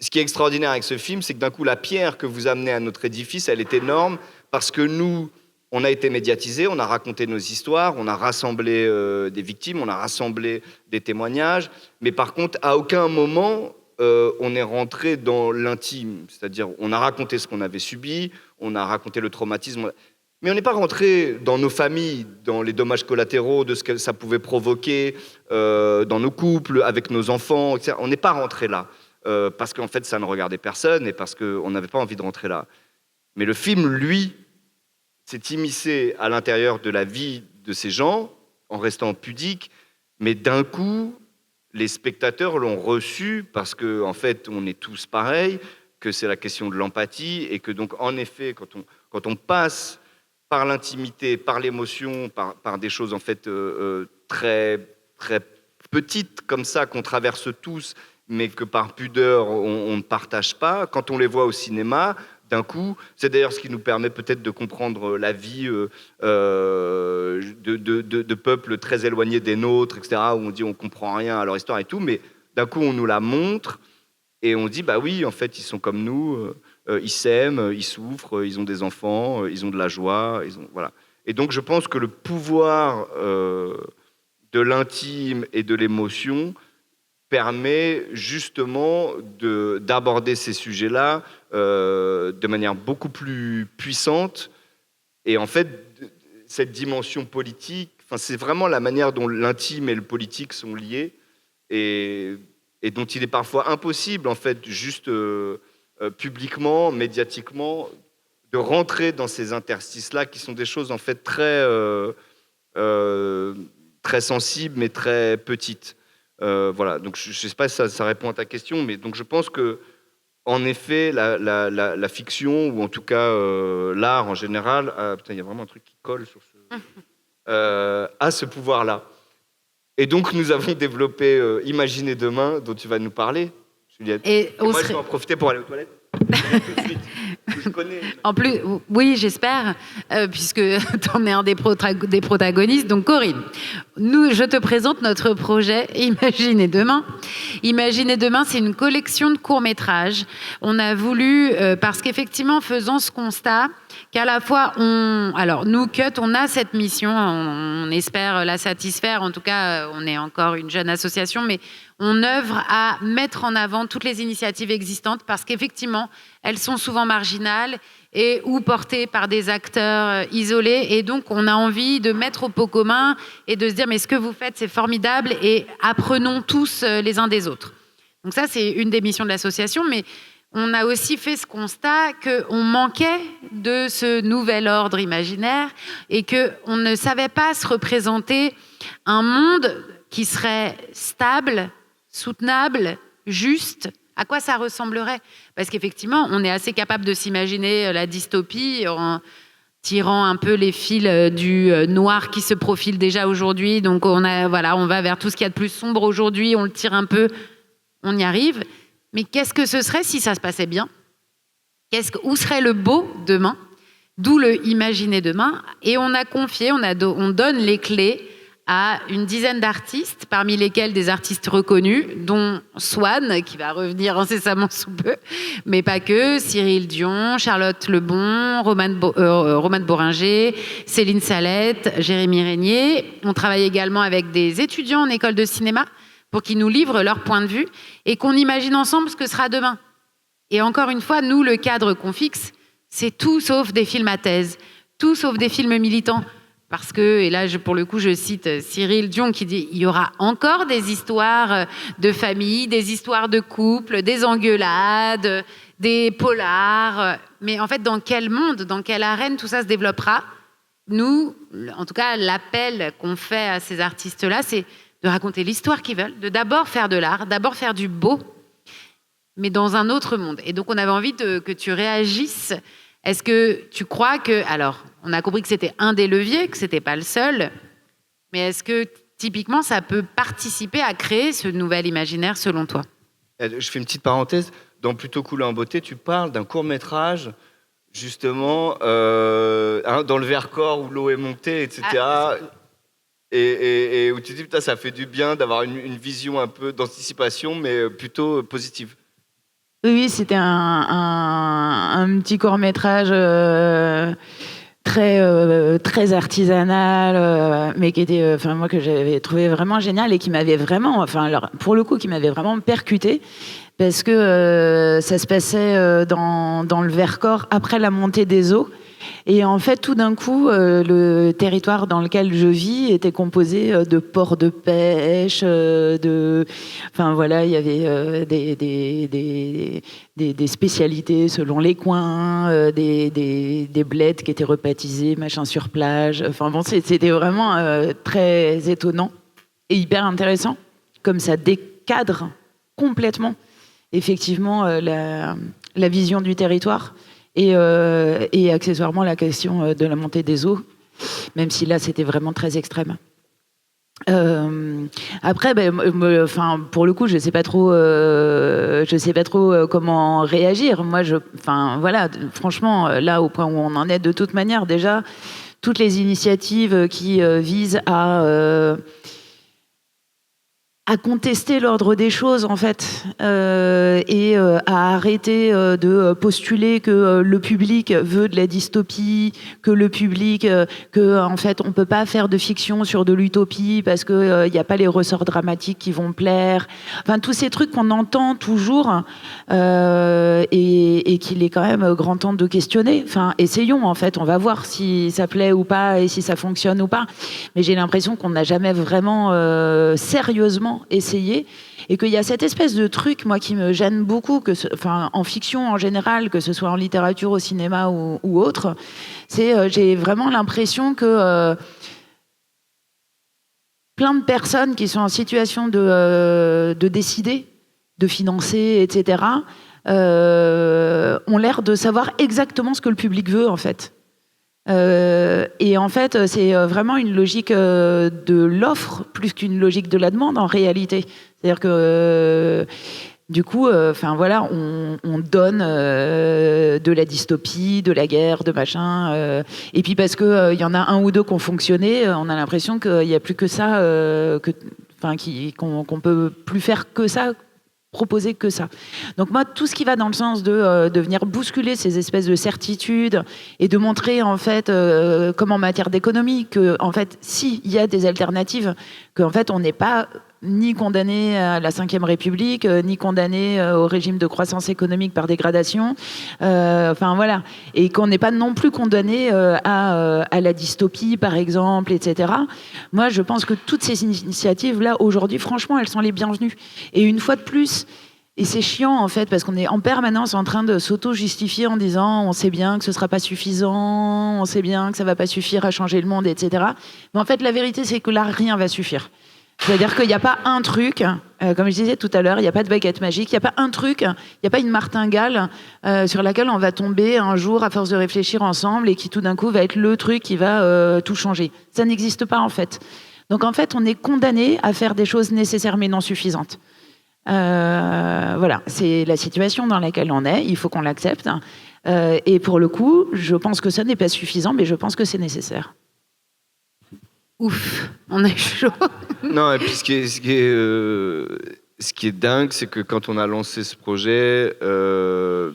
ce qui est extraordinaire avec ce film, c'est que d'un coup la pierre que vous amenez à notre édifice, elle est énorme, parce que nous, on a été médiatisés, on a raconté nos histoires, on a rassemblé des victimes, on a rassemblé des témoignages, mais par contre à aucun moment on est rentré dans l'intime, c'est-à-dire on a raconté ce qu'on avait subi, on a raconté le traumatisme, mais on n'est pas rentré dans nos familles, dans les dommages collatéraux de ce que ça pouvait provoquer dans nos couples, avec nos enfants, etc. On n'est pas rentré là, parce qu'en fait ça ne regardait personne et parce qu'on n'avait pas envie de rentrer là. Mais le film, lui, s'est immiscé à l'intérieur de la vie de ces gens, en restant pudique, mais d'un coup, les spectateurs l'ont reçu parce qu'en fait, on est tous pareils, que c'est la question de l'empathie et que donc en effet quand on passe par l'intimité, par l'émotion, par des choses en fait très très petites comme ça qu'on traverse tous, mais que par pudeur on ne partage pas. Quand on les voit au cinéma, d'un coup, c'est d'ailleurs ce qui nous permet peut-être de comprendre la vie de peuples très éloignés des nôtres, etc., où on dit on comprend rien à leur histoire et tout, mais d'un coup on nous la montre et on dit bah oui, en fait ils sont comme nous, ils s'aiment, ils souffrent, ils ont des enfants, ils ont de la joie, voilà. Et donc je pense que le pouvoir de l'intime et de l'émotion permet justement d'aborder ces sujets-là de manière beaucoup plus puissante. Et en fait, cette dimension politique, c'est vraiment la manière dont l'intime et le politique sont liés et dont il est parfois impossible, en fait, juste publiquement, médiatiquement, de rentrer dans ces interstices-là qui sont des choses en fait très sensibles mais très petites. Voilà, donc je ne sais pas si ça répond à ta question, mais donc je pense que en effet, la fiction, ou en tout cas l'art en général, putain, il y a vraiment un truc qui colle sur a ce pouvoir-là. Et donc nous avons développé Imaginer demain, dont tu vas nous parler, Juliette. Et moi, je vais en profiter pour aller aux toilettes. Tout de suite. Je connais. En plus, oui, j'espère, puisque tu en es un des protagonistes. Donc, Corinne, je te présente notre projet Imaginer demain. Imaginer demain, c'est une collection de courts-métrages. On a voulu, parce qu'effectivement, en faisant ce constat, qu'à la fois, alors nous, Cut, on a cette mission, on espère la satisfaire. En tout cas, on est encore une jeune association, mais on œuvre à mettre en avant toutes les initiatives existantes parce qu'effectivement, elles sont souvent marginales ou portées par des acteurs isolés. Et donc, on a envie de mettre au pot commun et de se dire, mais ce que vous faites, c'est formidable et apprenons tous les uns des autres. Donc ça, c'est une des missions de l'association, mais on a aussi fait ce constat qu'on manquait de ce nouvel ordre imaginaire et qu'on ne savait pas se représenter un monde qui serait stable, soutenable, juste. À quoi ça ressemblerait ? Parce qu'effectivement, on est assez capable de s'imaginer la dystopie en tirant un peu les fils du noir qui se profile déjà aujourd'hui. Donc on va vers tout ce qu'il y a de plus sombre aujourd'hui, on le tire un peu, on y arrive. Mais qu'est-ce que ce serait si ça se passait bien ? Où serait le beau demain ? D'où le Imaginer demain. Et on a confié, on donne les clés à une dizaine d'artistes, parmi lesquels des artistes reconnus, dont Swan, qui va revenir incessamment sous peu, mais pas que, Cyril Dion, Charlotte Lebon, Romane Boringer, Céline Salette, Jérémy Régnier. On travaille également avec des étudiants en école de cinéma pour qu'ils nous livrent leur point de vue et qu'on imagine ensemble ce que sera demain. Et encore une fois, nous, le cadre qu'on fixe, c'est tout sauf des films à thèse, tout sauf des films militants. Parce que, et là, pour le coup, je cite Cyril Dion qui dit « Il y aura encore des histoires de famille, des histoires de couple, des engueulades, des polars. » Mais en fait, dans quel monde, dans quelle arène tout ça se développera ? Nous, en tout cas, l'appel qu'on fait à ces artistes-là, c'est de raconter l'histoire qu'ils veulent, de d'abord faire de l'art, d'abord faire du beau, mais dans un autre monde. Et donc, on avait envie que tu réagisses. Est-ce que tu crois que... Alors, on a compris que c'était un des leviers, que ce n'était pas le seul, mais est-ce que, typiquement, ça peut participer à créer ce nouvel imaginaire, selon toi ? Je fais une petite parenthèse. Dans Plutôt cool en beauté, tu parles d'un court-métrage, justement, dans le Vercors, où l'eau est montée, etc., et où tu dis, putain, ça fait du bien d'avoir une vision un peu d'anticipation, mais plutôt positive. Oui, c'était un petit court-métrage très artisanal, mais qui était, moi, que j'avais trouvé vraiment génial et qui m'avait vraiment, pour le coup, qui m'avait vraiment percuté, parce que ça se passait dans le Vercors après la montée des eaux. Et en fait, tout d'un coup, le territoire dans lequel je vis était composé de ports de pêche, il y avait des spécialités selon les coins, des bleds qui étaient rebaptisés, machin sur plage. C'était vraiment très étonnant et hyper intéressant, comme ça décadre complètement, effectivement, la vision du territoire et accessoirement la question de la montée des eaux, même si là c'était vraiment très extrême. Après, pour le coup, je sais pas trop comment réagir. Moi, voilà, franchement, là, au point où on en est, de toute manière, déjà, toutes les initiatives qui visent à contester l'ordre des choses, en fait, et à arrêter de postuler que le public veut de la dystopie, que le public, en fait, on peut pas faire de fiction sur de l'utopie parce que y a pas les ressorts dramatiques qui vont plaire. Enfin, tous ces trucs qu'on entend toujours et qu'il est quand même grand temps de questionner. Enfin, essayons, en fait, on va voir si ça plaît ou pas et si ça fonctionne ou pas. Mais j'ai l'impression qu'on n'a jamais vraiment sérieusement essayé et qu'il y a cette espèce de truc, moi, qui me gêne beaucoup, en fiction en général, que ce soit en littérature, au cinéma ou autre, c'est j'ai vraiment l'impression que plein de personnes qui sont en situation de décider, de financer, etc., ont l'air de savoir exactement ce que le public veut, en fait. Et en fait, c'est vraiment une logique de l'offre plus qu'une logique de la demande en réalité. C'est-à-dire que du coup, voilà, on donne de la dystopie, de la guerre, de machin. Et puis parce que y en a un ou deux qui ont fonctionné, on a l'impression qu'il n'y a plus que ça, qu'on peut plus faire que ça. Proposer que ça. Donc moi, tout ce qui va dans le sens de venir bousculer ces espèces de certitudes et de montrer en fait, comme en matière d'économie, que en fait, s'il y a des alternatives, qu'en fait, on n'est pas ni condamné à la Ve République, ni condamné au régime de croissance économique par dégradation, voilà, et qu'on n'est pas non plus condamné à la dystopie, par exemple, etc. Moi, je pense que toutes ces initiatives-là, aujourd'hui, franchement, elles sont les bienvenues. Et une fois de plus, et c'est chiant en fait parce qu'on est en permanence en train de s'auto-justifier en disant on sait bien que ce sera pas suffisant, on sait bien que ça va pas suffire à changer le monde, etc. Mais en fait, la vérité, c'est que là, rien va suffire. C'est-à-dire qu'il n'y a pas un truc, comme je disais tout à l'heure, il n'y a pas de baguette magique, il n'y a pas un truc, il n'y a pas une martingale sur laquelle on va tomber un jour à force de réfléchir ensemble et qui tout d'un coup va être le truc qui va tout changer. Ça n'existe pas en fait. Donc en fait, on est condamné à faire des choses nécessaires mais non suffisantes. Voilà, c'est la situation dans laquelle on est, il faut qu'on l'accepte. Et pour le coup, je pense que ça n'est pas suffisant, mais je pense que c'est nécessaire. Ouf, on est chaud. Non, et puis ce qui est dingue, c'est que quand on a lancé ce projet, il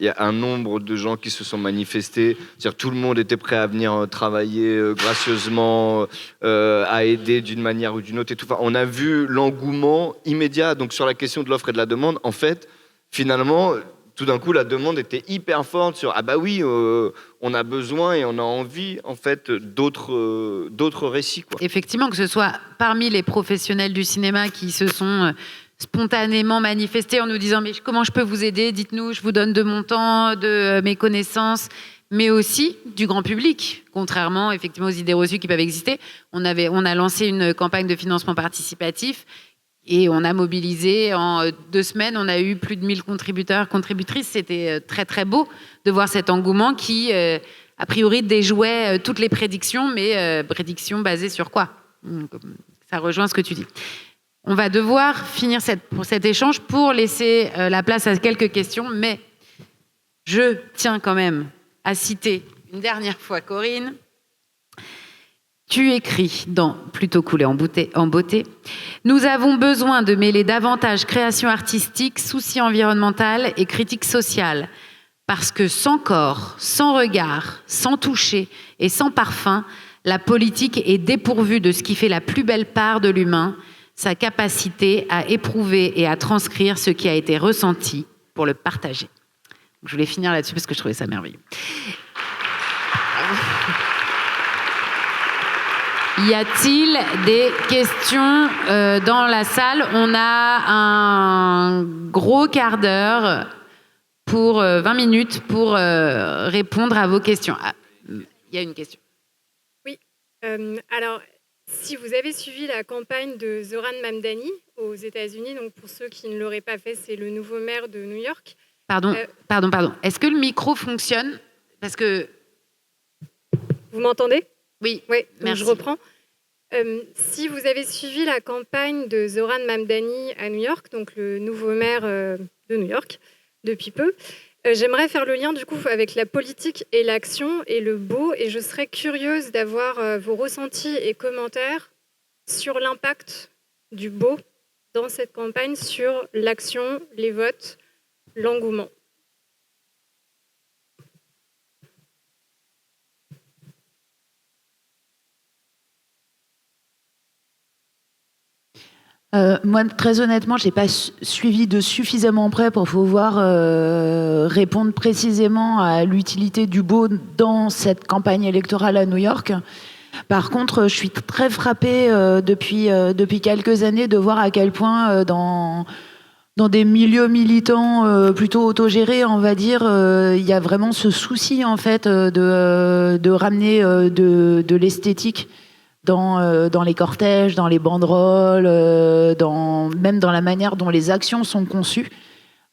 y a un nombre de gens qui se sont manifestés. C'est-à-dire tout le monde était prêt à venir travailler gracieusement, à aider d'une manière ou d'une autre. Et tout. Enfin, on a vu l'engouement immédiat. Donc sur la question de l'offre et de la demande, en fait, finalement, tout d'un coup, la demande était hyper forte sur « Ah bah oui, on a besoin et on a envie, en fait, d'autres récits. » quoi. Effectivement, que ce soit parmi les professionnels du cinéma qui se sont spontanément manifestés en nous disant « Mais comment je peux vous aider ? Dites-nous, je vous donne de mon temps, de mes connaissances. » Mais aussi du grand public, contrairement effectivement aux idées reçues qui peuvent exister. On a lancé une campagne de financement participatif. Et on a mobilisé, en 2 semaines, on a eu plus de 1000 contributeurs, contributrices. C'était très, très beau de voir cet engouement qui, a priori, déjouait toutes les prédictions, mais prédictions basées sur quoi ? Ça rejoint ce que tu dis. On va devoir finir cet échange pour laisser la place à quelques questions, mais je tiens quand même à citer une dernière fois Corinne. Tu écris dans Plutôt couler en beauté. Nous avons besoin de mêler davantage création artistique, souci environnemental et critique sociale. Parce que sans corps, sans regard, sans toucher et sans parfum, la politique est dépourvue de ce qui fait la plus belle part de l'humain, sa capacité à éprouver et à transcrire ce qui a été ressenti pour le partager. Je voulais finir là-dessus parce que je trouvais ça merveilleux. Y a-t-il des questions dans la salle ? On a un gros quart d'heure pour 20 minutes pour répondre à vos questions. Il y a une question. Oui. Alors, si vous avez suivi la campagne de Zoran Mamdani aux États-Unis, donc pour ceux qui ne l'auraient pas fait, c'est le nouveau maire de New York. Pardon. Est-ce que le micro fonctionne? Parce que... Vous m'entendez? Oui, donc je reprends. Si vous avez suivi la campagne de Zoran Mamdani à New York, donc le nouveau maire de New York, depuis peu, j'aimerais faire le lien du coup avec la politique et l'action et le beau, et je serais curieuse d'avoir vos ressentis et commentaires sur l'impact du beau dans cette campagne sur l'action, les votes, l'engouement. Moi, très honnêtement, je n'ai pas suivi de suffisamment près pour pouvoir répondre précisément à l'utilité du beau dans cette campagne électorale à New York. Par contre, je suis très frappée depuis quelques années de voir à quel point dans des milieux militants plutôt autogérés, on va dire, il y a vraiment ce souci en fait de ramener de l'esthétique dans les cortèges, dans les banderoles, même dans la manière dont les actions sont conçues,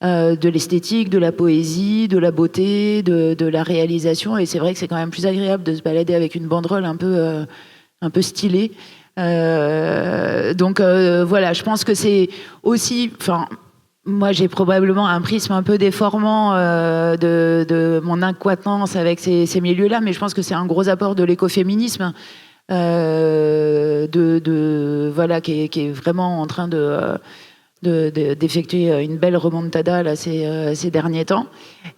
de l'esthétique, de la poésie, de la beauté, de la réalisation. Et c'est vrai que c'est quand même plus agréable de se balader avec une banderole un peu stylée. Donc voilà, je pense que c'est aussi... Moi, j'ai probablement un prisme un peu déformant de mon incohérence avec ces milieux-là, mais je pense que c'est un gros apport de l'écoféminisme. Voilà, qui est vraiment en train d'effectuer une belle remontada là, ces derniers temps.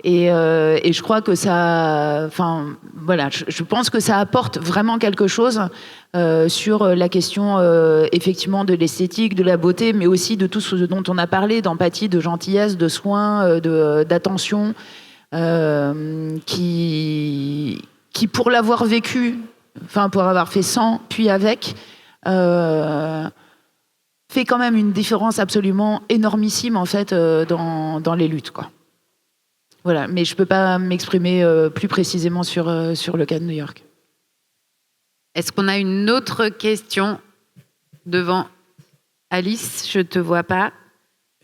Et je crois que ça... voilà, je pense que ça apporte vraiment quelque chose sur la question, effectivement, de l'esthétique, de la beauté, mais aussi de tout ce dont on a parlé, d'empathie, de gentillesse, de soins, d'attention, qui, pour l'avoir vécu... pour avoir fait sans, puis avec, fait quand même une différence absolument énormissime en fait dans les luttes, quoi. Voilà, mais je peux pas m'exprimer plus précisément sur le cas de New York. Est-ce qu'on a une autre question devant Alice? Je te vois pas.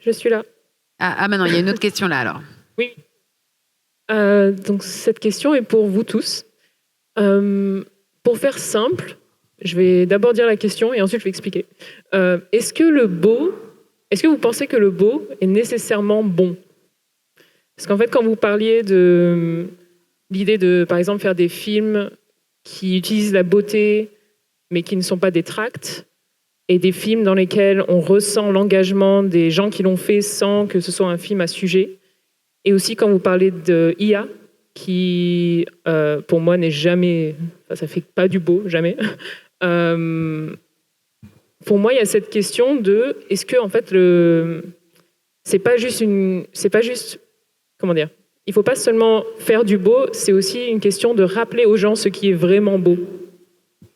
Je suis là. Ah maintenant, il y a une autre question là alors. Oui. Donc cette question est pour vous tous. Pour faire simple, je vais d'abord dire la question et ensuite je vais expliquer. Est-ce que vous pensez que le beau est nécessairement bon? Parce qu'en fait, quand vous parliez de l'idée de, par exemple, faire des films qui utilisent la beauté mais qui ne sont pas des tracts, et des films dans lesquels on ressent l'engagement des gens qui l'ont fait sans que ce soit un film à sujet, et aussi quand vous parlez de IA, qui, pour moi, n'est jamais... ça fait pas du beau, jamais. Pour moi, il y a cette question de... Est-ce que, en fait, c'est pas juste... Comment dire? Il faut pas seulement faire du beau, c'est aussi une question de rappeler aux gens ce qui est vraiment beau.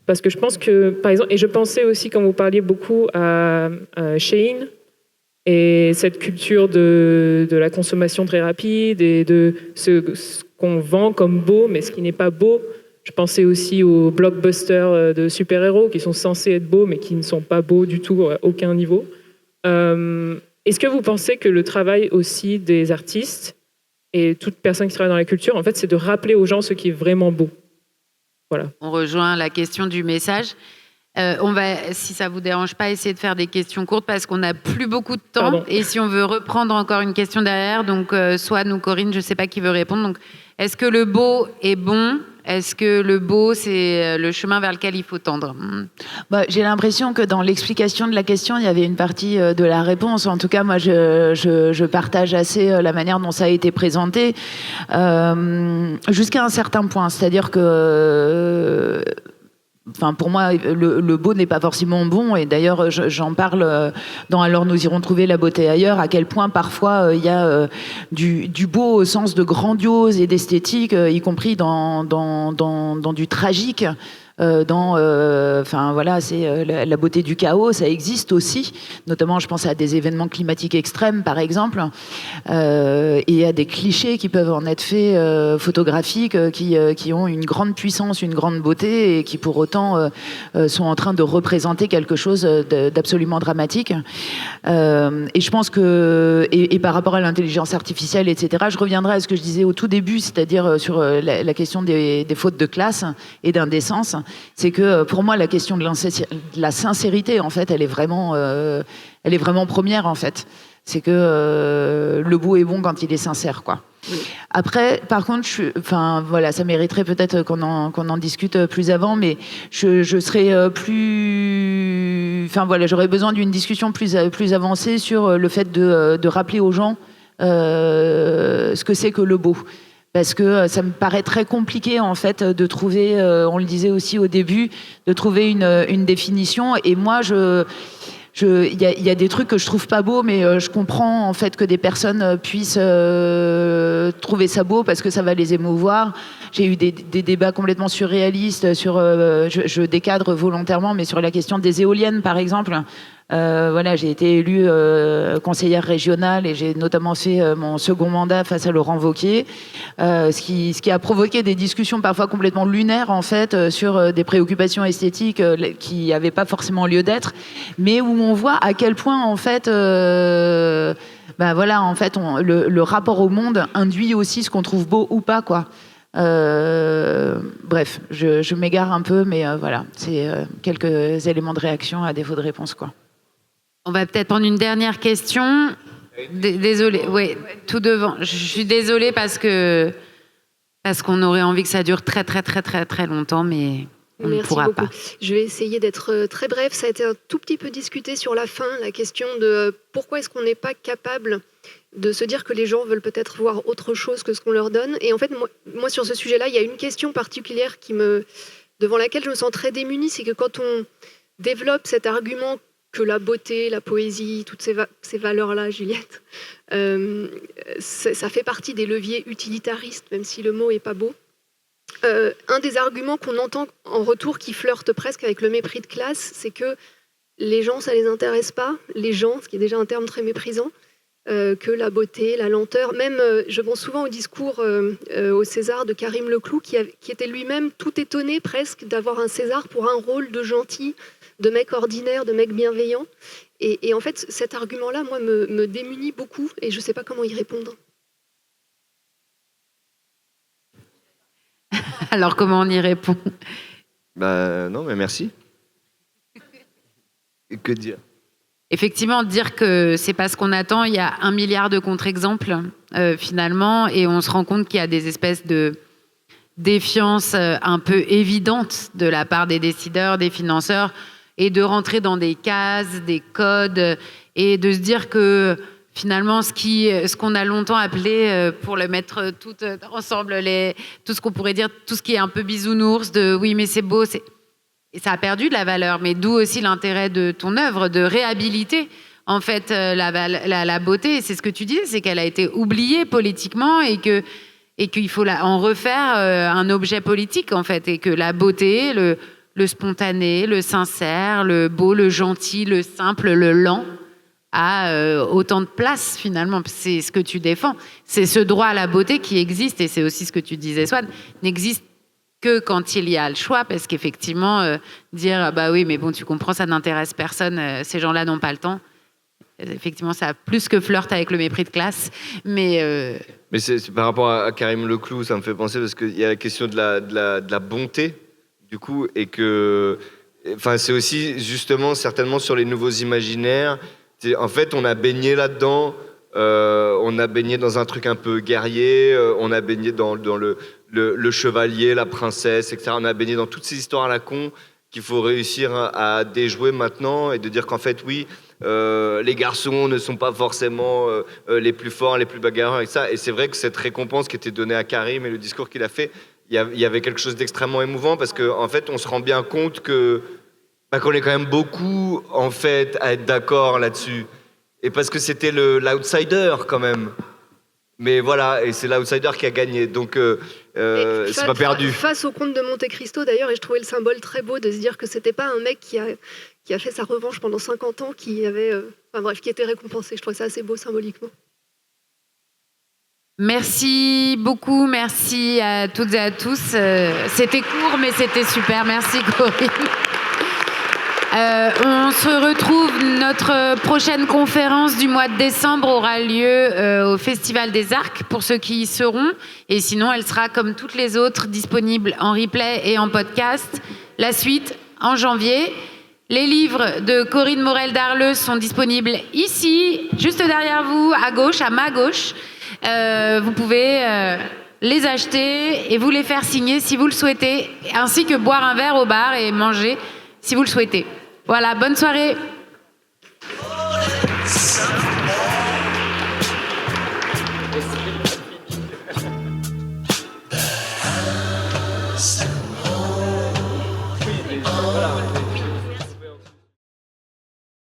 Parce que je pense que, par exemple... Et je pensais aussi, quand vous parliez beaucoup à Shein, et cette culture de la consommation très rapide, et de ce qu'on vend comme beau, mais ce qui n'est pas beau. Je pensais aussi aux blockbusters de super-héros qui sont censés être beaux, mais qui ne sont pas beaux du tout à aucun niveau. Est-ce que vous pensez que le travail aussi des artistes et toute personne qui travaille dans la culture, en fait, c'est de rappeler aux gens ce qui est vraiment beau? Voilà. On rejoint la question du message. On va, si ça vous dérange pas, essayer de faire des questions courtes parce qu'on n'a plus beaucoup de temps. Pardon. Et si on veut reprendre encore une question derrière, donc soit nous, Corinne, je sais pas qui veut répondre. Donc, est-ce que le beau est bon? Est-ce que le beau, c'est le chemin vers lequel il faut tendre? J'ai l'impression que dans l'explication de la question, il y avait une partie de la réponse. En tout cas, moi, je partage assez la manière dont ça a été présenté, jusqu'à un certain point. C'est-à-dire que... pour moi, le beau n'est pas forcément bon. Et d'ailleurs, j'en parle dans Alors nous irons trouver la beauté ailleurs, à quel point parfois il y a du beau au sens de grandiose et d'esthétique, y compris dans du tragique, c'est la beauté du chaos, ça existe aussi. Notamment, je pense à des événements climatiques extrêmes, par exemple, et à des clichés qui peuvent en être faits photographiques, qui ont une grande puissance, une grande beauté, et qui pour autant sont en train de représenter quelque chose d'absolument dramatique. Et je pense que, et par rapport à l'intelligence artificielle, etc., je reviendrai à ce que je disais au tout début, c'est-à-dire sur la question des fautes de classe et d'indécence. C'est que pour moi, la question de la sincérité, en fait, elle est vraiment première, en fait. C'est que le beau est bon quand il est sincère, quoi. Après, par contre, ça mériterait peut-être qu'on en discute plus avant, mais je serais j'aurais besoin d'une discussion plus avancée sur le fait de rappeler aux gens ce que c'est que le beau. Parce que ça me paraît très compliqué, en fait, de trouver, on le disait aussi au début, de trouver une définition. Et moi, il y a des trucs que je trouve pas beaux, mais je comprends en fait que des personnes puissent trouver ça beau parce que ça va les émouvoir. J'ai eu des débats complètement surréalistes sur, je décadre volontairement, mais sur la question des éoliennes, par exemple. J'ai été élue conseillère régionale et j'ai notamment fait mon second mandat face à Laurent Wauquiez, ce qui a provoqué des discussions parfois complètement lunaires, en fait, sur des préoccupations esthétiques qui n'avaient pas forcément lieu d'être, mais où on voit à quel point, en fait, le rapport au monde induit aussi ce qu'on trouve beau ou pas, quoi. Bref, je m'égare un peu, mais voilà, c'est quelques éléments de réaction à défaut de réponse, quoi. On va peut-être prendre une dernière question. Désolée, oui, tout devant. Je suis désolée parce qu'on aurait envie que ça dure très, très, très, très, très longtemps, mais on ne pourra pas. Je vais essayer d'être très bref. Ça a été un tout petit peu discuté sur la fin, la question de pourquoi est-ce qu'on n'est pas capable de se dire que les gens veulent peut-être voir autre chose que ce qu'on leur donne. Et en fait, moi sur ce sujet-là, il y a une question particulière devant laquelle je me sens très démunie, c'est que quand on développe cet argument que la beauté, la poésie, toutes ces valeurs-là, Juliette, ça fait partie des leviers utilitaristes, même si le mot n'est pas beau. Un des arguments qu'on entend en retour qui flirte presque avec le mépris de classe, c'est que les gens, ça ne les intéresse pas, les gens, ce qui est déjà un terme très méprisant, que la beauté, la lenteur. Même, je pense souvent au discours au César de Karim Leclou, qui était lui-même tout étonné presque d'avoir un César pour un rôle de gentil, de mec ordinaire, de mec bienveillant. Et en fait, cet argument-là, moi, me démunit beaucoup et je ne sais pas comment y répondre. Alors, comment on y répond ? Non, mais merci. Et que dire ? Effectivement, dire que c'est pas ce qu'on attend, il y a 1 milliard de contre-exemples, finalement, et on se rend compte qu'il y a des espèces de défiance un peu évidente de la part des décideurs, des financeurs, et de rentrer dans des cases, des codes, et de se dire que finalement, ce qu'on a longtemps appelé, pour le mettre tout ensemble, tout ce qu'on pourrait dire, tout ce qui est un peu bisounours, de oui, mais c'est beau, et ça a perdu de la valeur, mais d'où aussi l'intérêt de ton œuvre, de réhabiliter en fait la beauté. Et c'est ce que tu disais, c'est qu'elle a été oubliée politiquement et qu'il faut en refaire un objet politique, en fait, et que la beauté, le spontané, le sincère, le beau, le gentil, le simple, le lent, a autant de place, finalement. C'est ce que tu défends. C'est ce droit à la beauté qui existe, et c'est aussi ce que tu disais, Swan, n'existe que quand il y a le choix, parce qu'effectivement, dire bah oui, mais bon, tu comprends, ça n'intéresse personne, ces gens-là n'ont pas le temps. Effectivement, ça a plus que flirte avec le mépris de classe, mais c'est par rapport à Karim Leclou, ça me fait penser parce qu'il y a la question de la bonté, du coup, et que, enfin, c'est aussi justement certainement sur les nouveaux imaginaires. En fait, on a baigné là-dedans. On a baigné dans un truc un peu guerrier, on a baigné dans le chevalier, la princesse, etc. On a baigné dans toutes ces histoires à la con qu'il faut réussir à déjouer maintenant et de dire qu'en fait, oui, les garçons ne sont pas forcément les plus forts, les plus bagarreurs et ça. Et c'est vrai que cette récompense qui était donnée à Karim et le discours qu'il a fait, il y avait quelque chose d'extrêmement émouvant parce qu'en fait, on se rend bien compte qu'on est quand même beaucoup en fait à être d'accord là-dessus. Et parce que c'était l'outsider quand même. Mais voilà, et c'est l'outsider qui a gagné, donc c'est pas perdu. Face au comte de Monte Cristo, d'ailleurs, et je trouvais le symbole très beau de se dire que c'était pas un mec qui a fait sa revanche pendant 50 ans, qui était récompensé. Je trouvais ça assez beau symboliquement. Merci beaucoup, merci à toutes et à tous. C'était court, mais c'était super. Merci Corinne. On se retrouve, notre prochaine conférence du mois de décembre aura lieu au Festival des Arcs, pour ceux qui y seront. Et sinon, elle sera, comme toutes les autres, disponible en replay et en podcast. La suite, en janvier. Les livres de Corinne Morel-Darleux sont disponibles ici, juste derrière vous, à gauche, à ma gauche. Vous pouvez les acheter et vous les faire signer si vous le souhaitez, ainsi que boire un verre au bar et manger si vous le souhaitez. Voilà, bonne soirée.